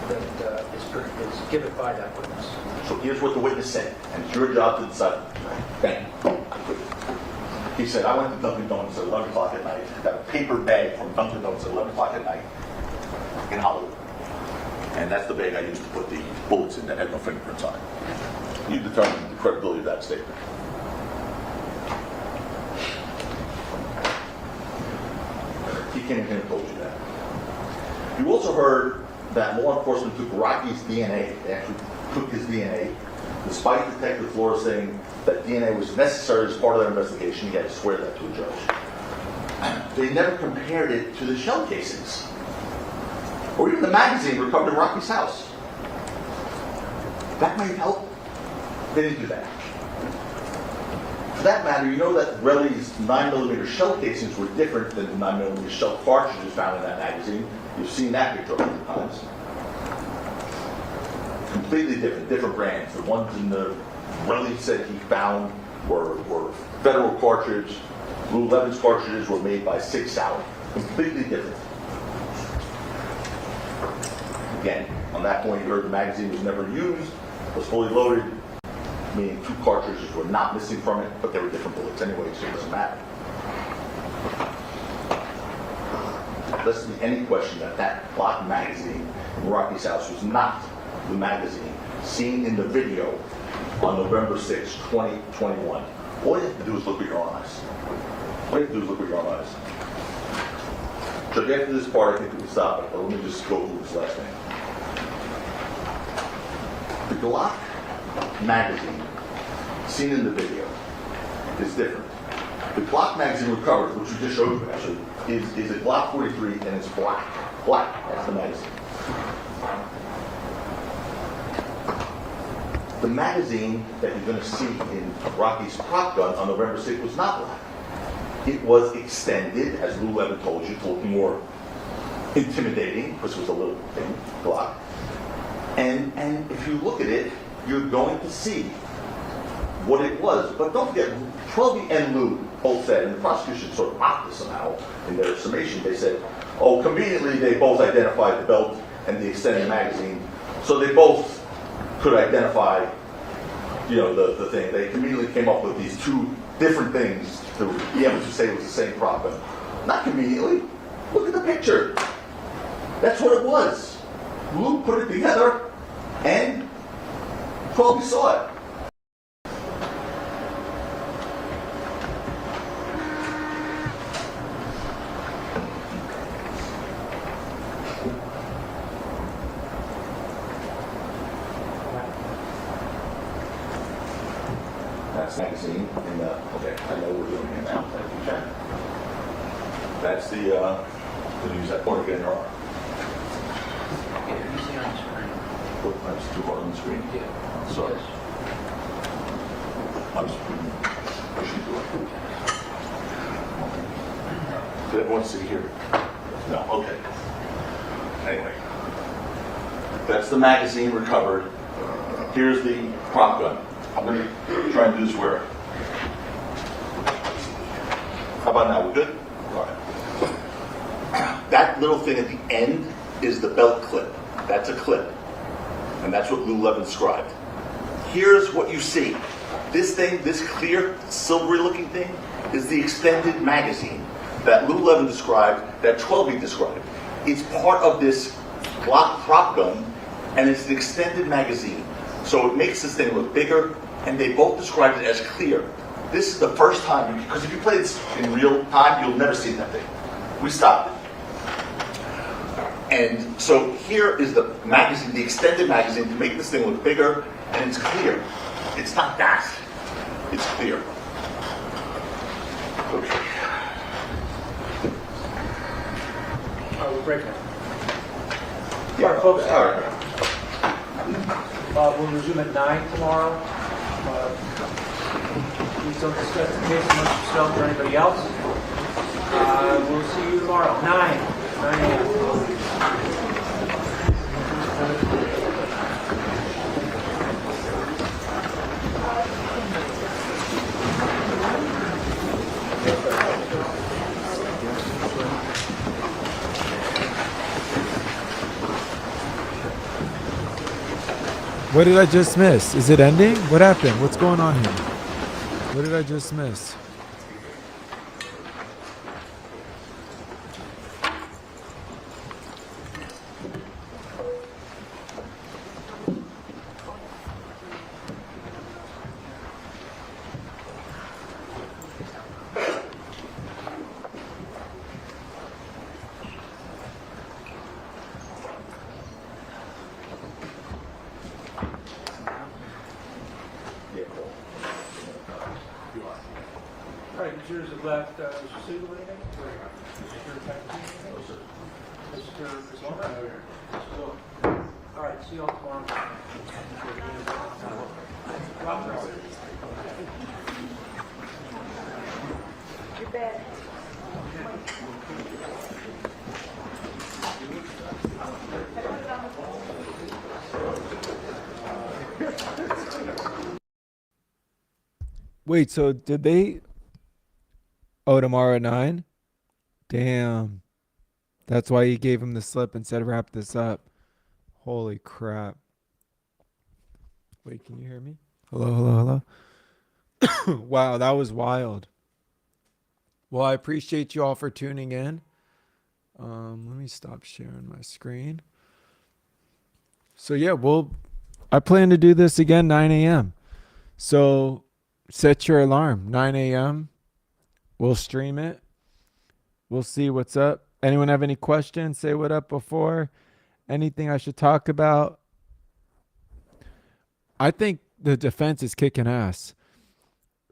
that is given by that witness. So here's what the witness said, and it's your job to decide. Bang. He said, I went to Dunkin' Donuts at 11 o'clock at night, got a paper bag from Dunkin' Donuts at 11 o'clock at night in Hollywood. And that's the bag I used to put the bullets in that had no fingerprints on it. You determine the credibility of that statement. He came in here and told you that. You also heard that law enforcement took Rocky's DNA. They actually took his DNA, despite Detective Flores saying that DNA was necessary as part of their investigation. He had to swear that to a judge. They never compared it to the shell casings, or even the magazine recovered in Rocky's house. That might help. They didn't do that. For that matter, you know that Relly's 9mm shell casings were different than the 9mm shell cartridges found in that magazine. You've seen that picture 100 times. Completely different brands. The ones in the Relly said he found were Federal cartridge. Lululemon's cartridges were made by Sig Sauer. Completely different. Again, on that point, you heard the magazine was never used, was fully loaded, meaning 2 cartridges were not missing from it, but they were different bullets anyway, so it doesn't matter. Less than any question that Glock magazine in Rocky's house was not the magazine seen in the video on November 6, 2021. All you have to do is look with your own eyes. All you have to do is look with your own eyes. So after this part, I think we can stop it, but let me just go through this last thing. The Glock magazine seen in the video is different. The Glock magazine recovered, which we just showed you actually, is a Glock 43 and it's black. Black, that's the magazine. The magazine that you're going to see in Rocky's prop gun on November 6th was not black. It was extended, as Lululemon told you, to look more intimidating, because it was a little thing, Glock. And if you look at it, you're going to see what it was. But don't forget, Twelby and Lou both said, and the prosecution sort of mocked this somehow in their summation, they said, oh, conveniently they both identified the belt and the extended magazine, so they both could identify, the thing. They conveniently came up with these 2 different things to be able to say it was the same prop gun. Not conveniently. Look at the picture. That's what it was. Lou put it together, and Twelby saw it. That's magazine, and okay, I know we're doing it now. Thank you, Jen. That's the use that pointer again, your arm. Yeah, you see on the screen. Look, that's too hard on the screen. Yeah. I'm sorry. I'm screen. I should do it. Did everyone see here? No, okay. Anyway. That's the magazine recovered. Here's the prop gun. I'm going to try and do this where. How about now? We're good? All right. That little thing at the end is the belt clip. That's a clip. And that's what Lululemon described. Here's what you see. This thing, this clear, silvery looking thing, is the extended magazine that Lululemon described, that 12E described. It's part of this Glock prop gun, and it's an extended magazine. So it makes this thing look bigger, and they both described it as clear. This is the first time, because if you play this in real time, you'll never see that thing. We stopped it. And so here is the magazine, the extended magazine, to make this thing look bigger, and it's clear. It's not that. It's clear. Okay. We're breaking. Yeah, All right, folks. all right. We'll resume at 9 tomorrow. Please don't discuss the case amongst yourself or anybody else. We'll see you tomorrow, 9 a.m. What did I just miss? Is it ending? What happened? What's going on here? What did I just miss? All right, yours have left, Mr. Siegel, anything? Mr. Packard? Mr. Zona? All right, see you all tomorrow. Robert? You're bad. Wait, so did they? Oh, tomorrow at 9? Damn. That's why he gave him the slip and said wrap this up. Holy crap. Wait, can you hear me? Hello, hello, hello. Wow, that was wild. Well, I appreciate you all for tuning in. Let me stop sharing my screen. So yeah, I plan to do this again 9 a.m. So set your alarm, 9 a.m. We'll stream it. We'll see what's up. Anyone have any questions? Say what up before. Anything I should talk about? I think the defense is kicking ass.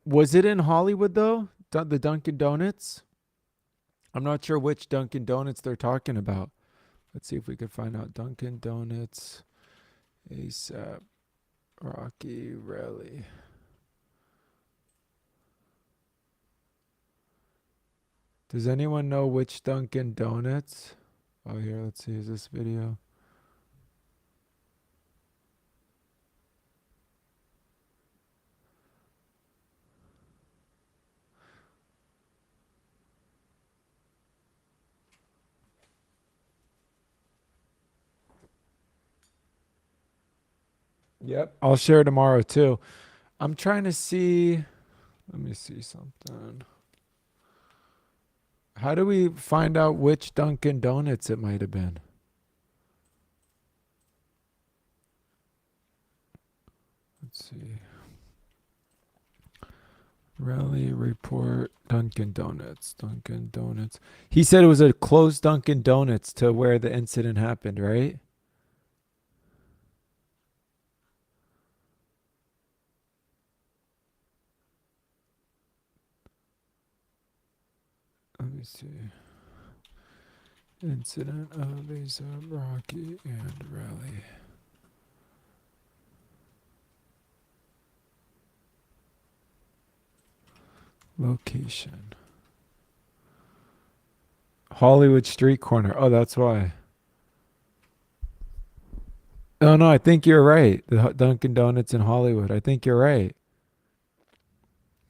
Was it in Hollywood though? The Dunkin' Donuts? I'm not sure which Dunkin' Donuts they're talking about. Let's see if we can find out. Dunkin' Donuts, ASAP, Rocky Rally. Does anyone know which Dunkin' Donuts? Oh, here, let's see. Is this video? Yep. I'll share tomorrow too. I'm trying to see. Let me see something. How do we find out which Dunkin' Donuts it might have been? Let's see. Rally report, Dunkin' Donuts, Dunkin' Donuts. He said it was a close Dunkin' Donuts to where the incident happened, right? Let me see. Incident of ASAP Rocky and Rally. Location. Hollywood Street Corner. Oh, that's why. Oh, no, I think you're right. The Dunkin' Donuts in Hollywood. I think you're right.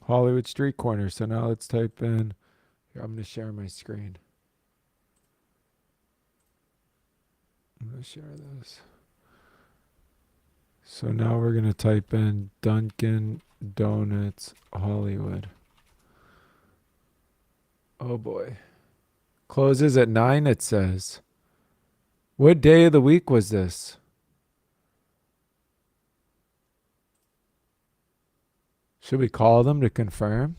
Hollywood Street Corner. So now let's type in. Here, I'm going to share my screen. I'm going to share this. So now we're going to type in Dunkin' Donuts Hollywood. Oh boy. Closes at 9, it says. What day of the week was this? Should we call them to confirm?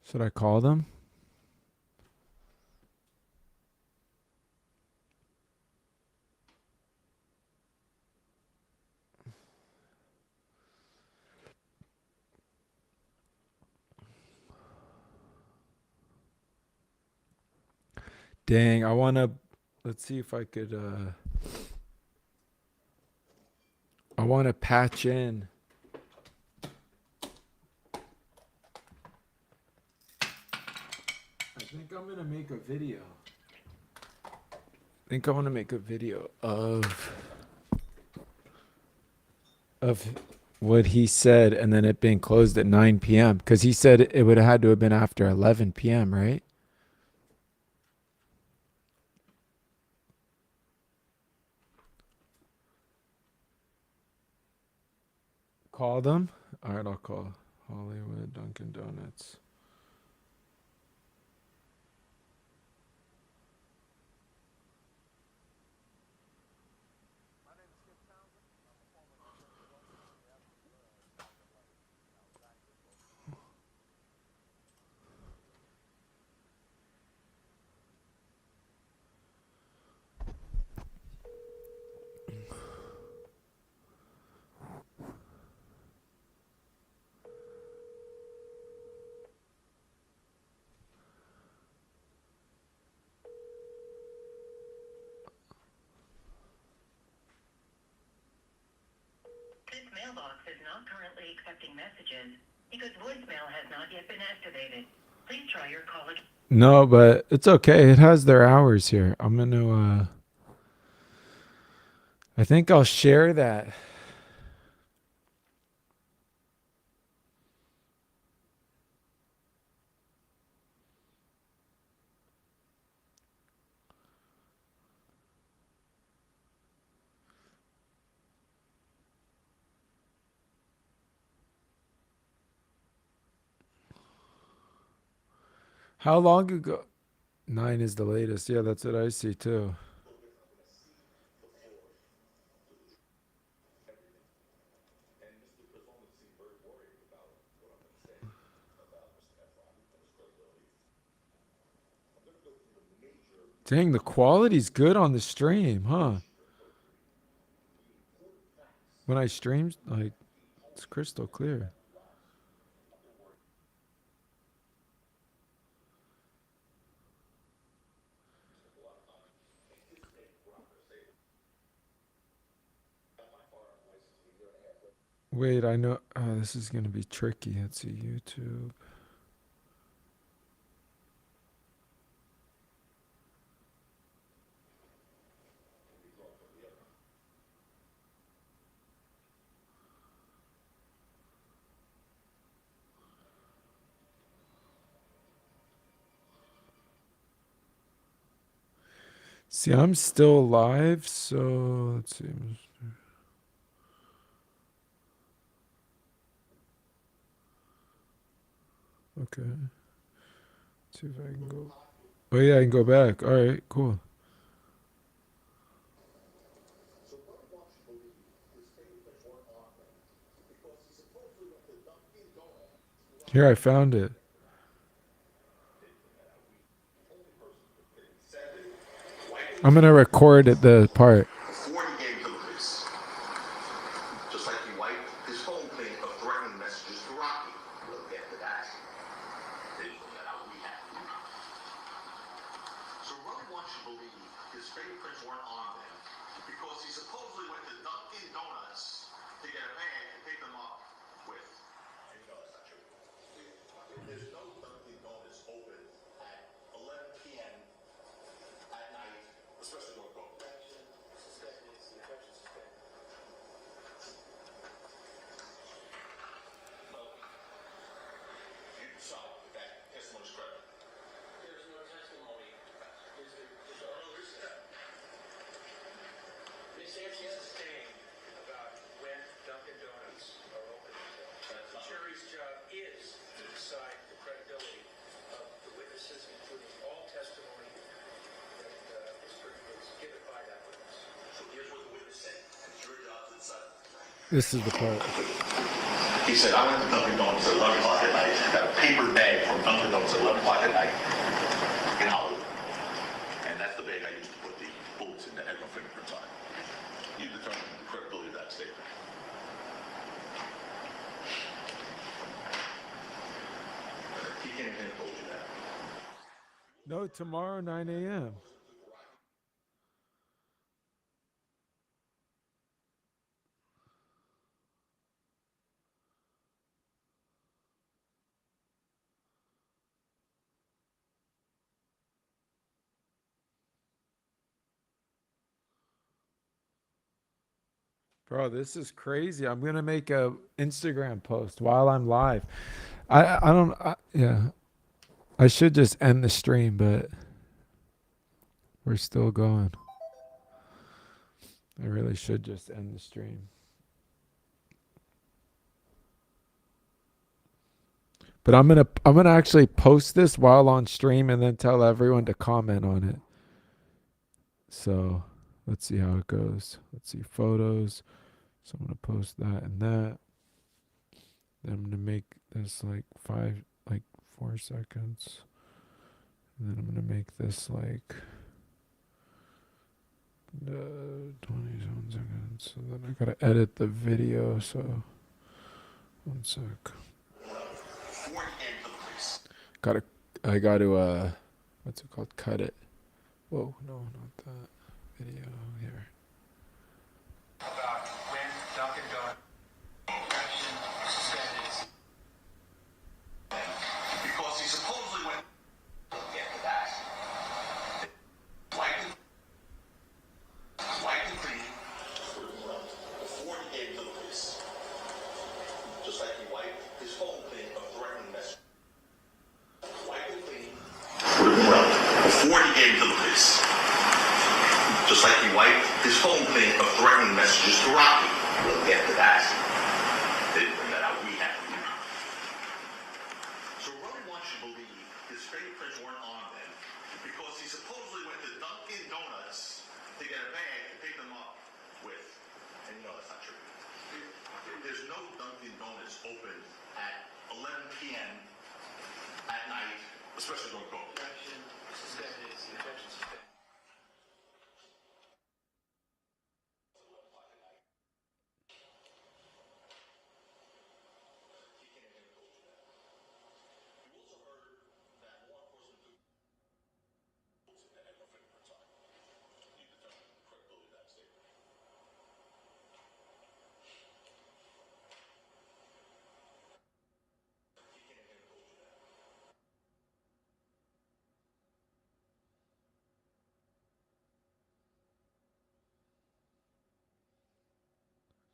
Should I call them? Dang, I want to. Let's see if I could. I want to patch in. I think I'm going to make a video. I think I want to make a video of what he said and then it being closed at 9 p.m. because he said it would have had to have been after 11 p.m., right? Call them? All right, I'll call Hollywood Dunkin' Donuts. This mailbox is not currently accepting messages because voicemail has not yet been activated. Please try your call again. No, but it's okay. It has their hours here. I'm going to, I think I'll share that. How long ago? 9 is the latest. Yeah, that's what I see too. Dang, the quality's good on the stream, huh? When I stream, like, it's crystal clear. Wait, I know. Oh, this is going to be tricky. Let's see, YouTube. See, I'm still live, so let's see. Okay. Let's see if I can go. Oh, yeah, I can go back. All right, cool. Here, I found it. I'm going to record it, the part. Before he gave the police, just like he wiped his phone clean of threatening messages to Rocky. We'll get to that. They put that out. We have to. So Rocky wants you to believe his fingerprints weren't on them because he supposedly went to Dunkin' Donuts to get a bag and pick them up with. And you know that's not true. There's no Dunkin' Donuts open at 11 p.m. at night, especially when we're going. You decide if that testimony is credible. There's no testimony. This is the part. He said, I went to Dunkin' Donuts at 11 o'clock at night, got a paper bag from Dunkin' Donuts at 11 o'clock at night in Hollywood. And that's the bag I used to put the bullets in that had no fingerprints on it. You determine the credibility of that statement. He can't even told you that. No, tomorrow 9 a.m. Bro, this is crazy. I'm gonna make a Instagram post while I'm live. I don't yeah. I should just end the stream, but we're still going. I really should just end the stream. But I'm gonna actually post this while on stream and then tell everyone to comment on it. So let's see how it goes. Let's see photos. So I'm gonna post that and that. Then I'm gonna make this like 4 seconds. And then I'm gonna make this like 27 seconds. So then I gotta edit the video. So 1 sec. I gotta what's it called? Cut it. Whoa, no, not that video here. About when Dunkin' Donuts suspended. Because he supposedly went after that. Wiped and clean before he gave to the police. Just like he wiped his phone clean of threatening messages. Wiped and clean before he gave to the police. Just like he wiped his phone clean of threatening messages to Rocky. We'll get to that. They didn't bring that out. We have to. So Roman wants you to believe his fingerprints weren't on them because he supposedly went to Dunkin' Donuts to get a bag to pick them up with. And you know that's not true. There's no Dunkin' Donuts open at 11 p.m. at night, especially during COVID. Objection suspended. Objection suspended.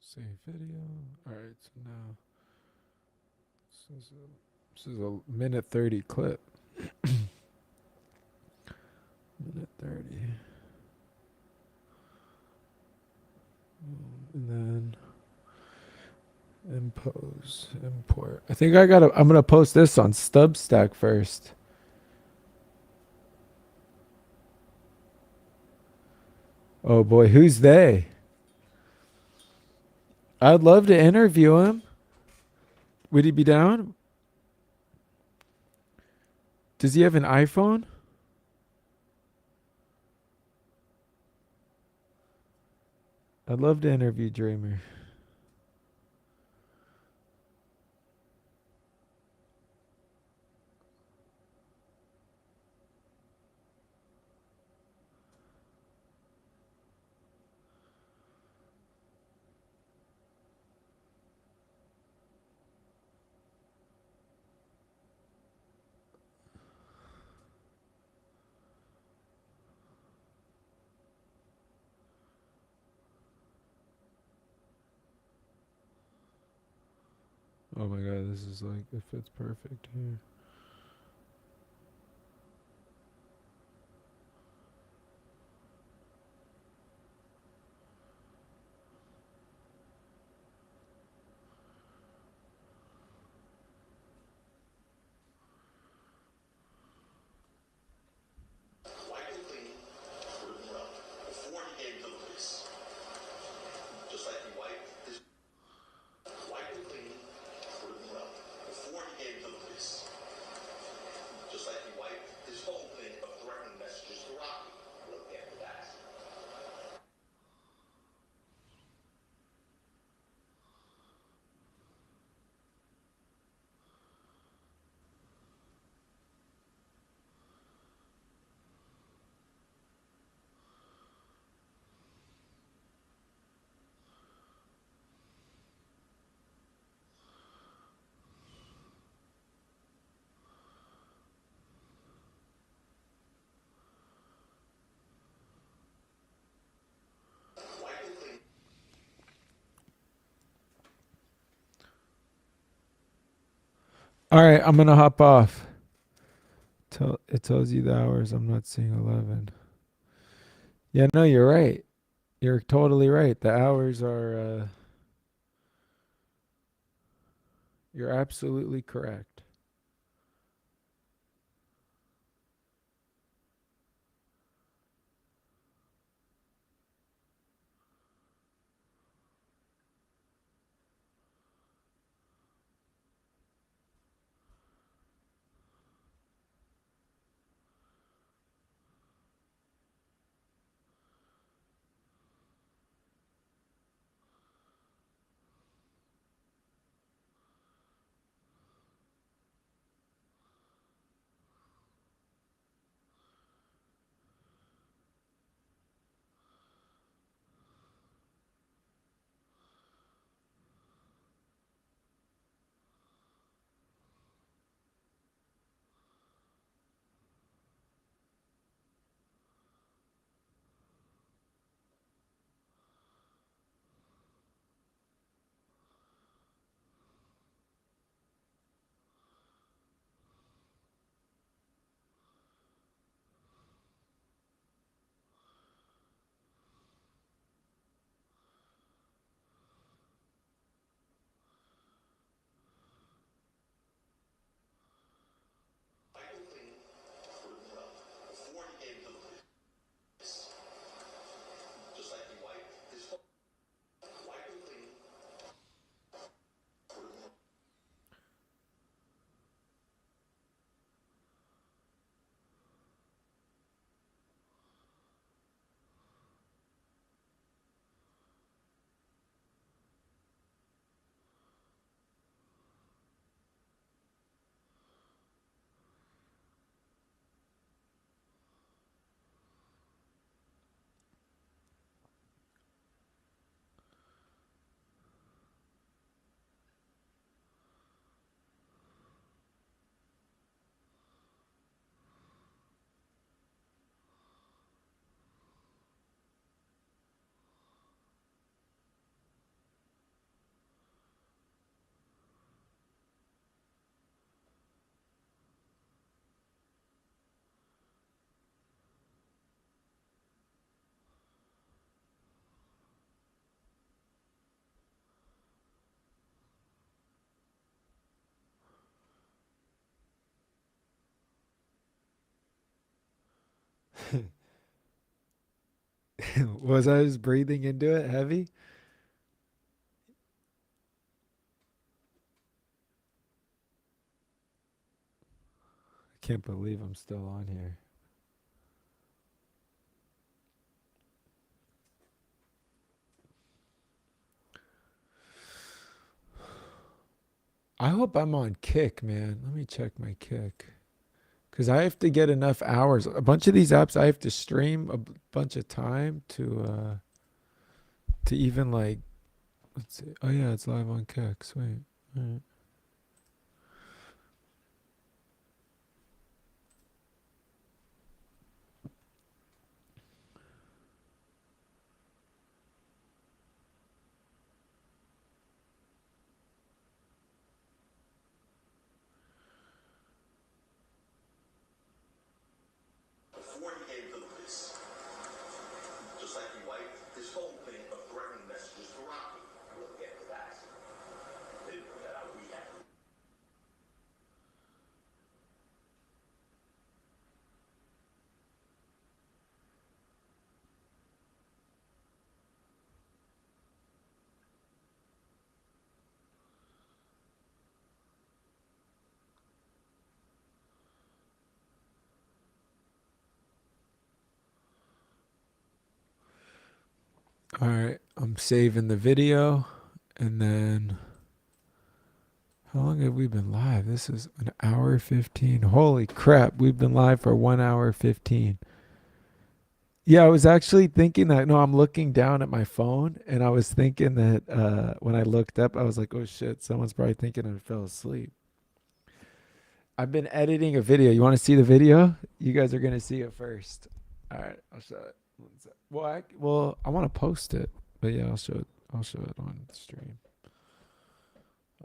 Save video. All right, so now this is a minute 30 clip. Minute 30. And then import. I think I'm gonna post this on Substack first. Oh boy, who's they? I'd love to interview him. Would he be down? Does he have an iPhone? I'd love to interview Dreamer. Oh my god, this is like, it fits perfect here. Wiped and clean before he gave to the police. Just like he wiped his All right, I'm gonna hop off. It tells you the hours. I'm not seeing 11. Yeah, no, you're right. You're totally right. The hours are. You're absolutely correct. Was I just breathing into it heavy? I can't believe I'm still on here. I hope I'm on Kick, man. Let me check my Kick. Because I have to get enough hours. A bunch of these apps, I have to stream a bunch of time to even like. Let's see. Oh yeah, it's live on Kick. Sweet. All right. Before he gave the police, just like he wiped this whole thing of threatening messages to Rocky. We'll get to that. They didn't put that out. We had. All right. I'm saving the video, and then how long have we been live? This is an hour 15. Holy crap! We've been live for 1 hour 15. Yeah, I was actually thinking that. No, I'm looking down at my phone, and I was thinking that when I looked up, I was like, "Oh shit!" Someone's probably thinking I fell asleep. I've been editing a video. You want to see the video? You guys are gonna see it first. All right, I'll show it. Well, I want to post it, but yeah, I'll show it. I'll show it on the stream.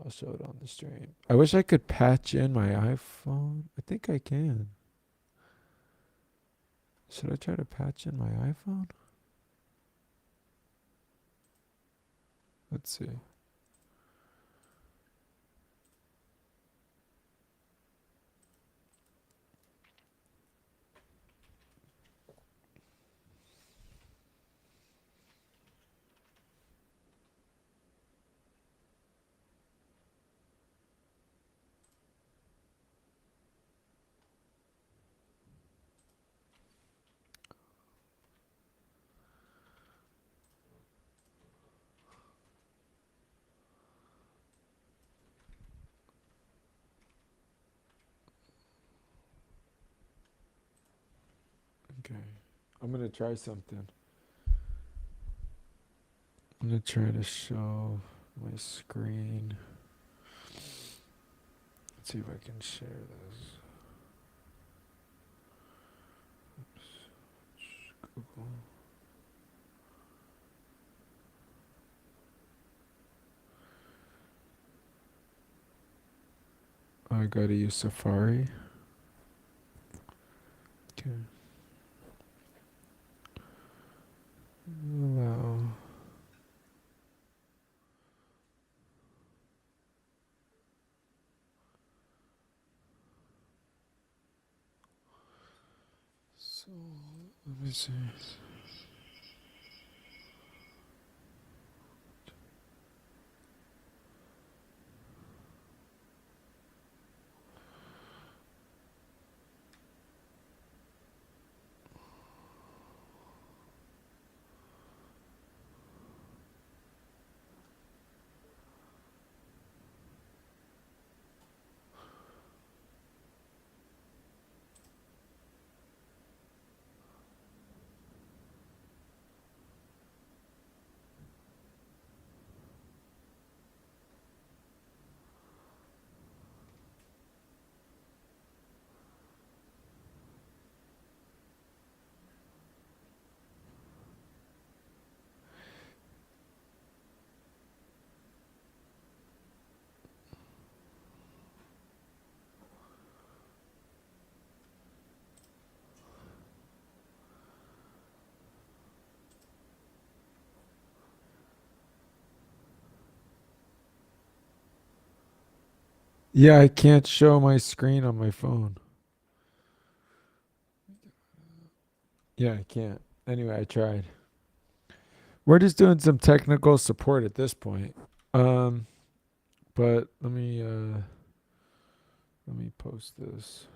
I'll show it on the stream. I wish I could patch in my iPhone. I think I can. Should I try to patch in my iPhone? Let's see. Okay. I'm going to try something. I'm going to try to show my screen. Let's see if I can share this. Google. I gotta use Safari. Okay. Allow. So, let me see. Yeah, I can't show my screen on my phone. Yeah, I can't. Anyway, I tried. We're just doing some technical support at this point. Um, but let me post this.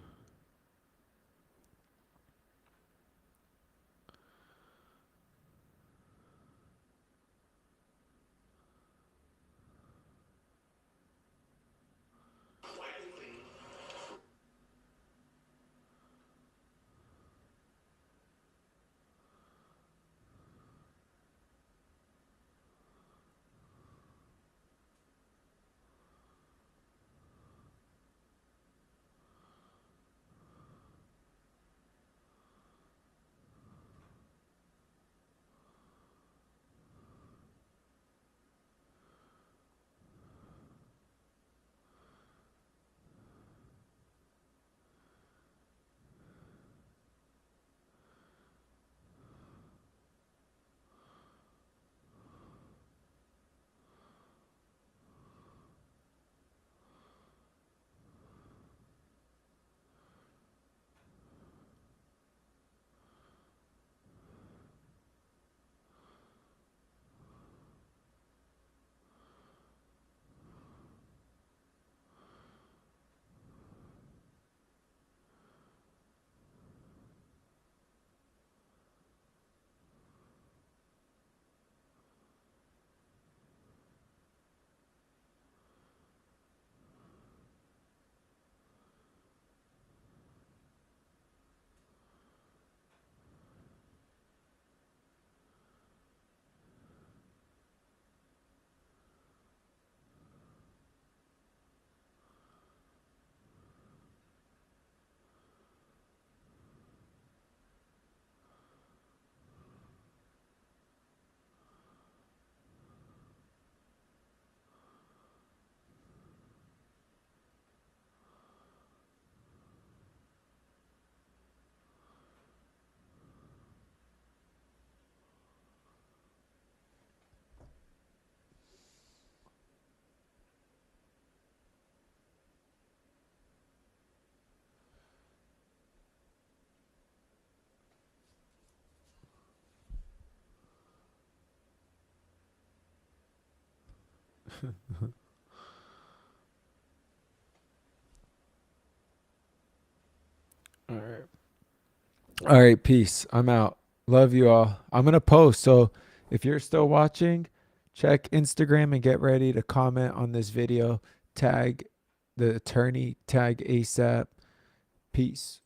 All right. All right, peace. I'm out. Love you all. I'm going to post. So if you're still watching, check Instagram and get ready to comment on this video. Tag the attorney, tag ASAP. Peace.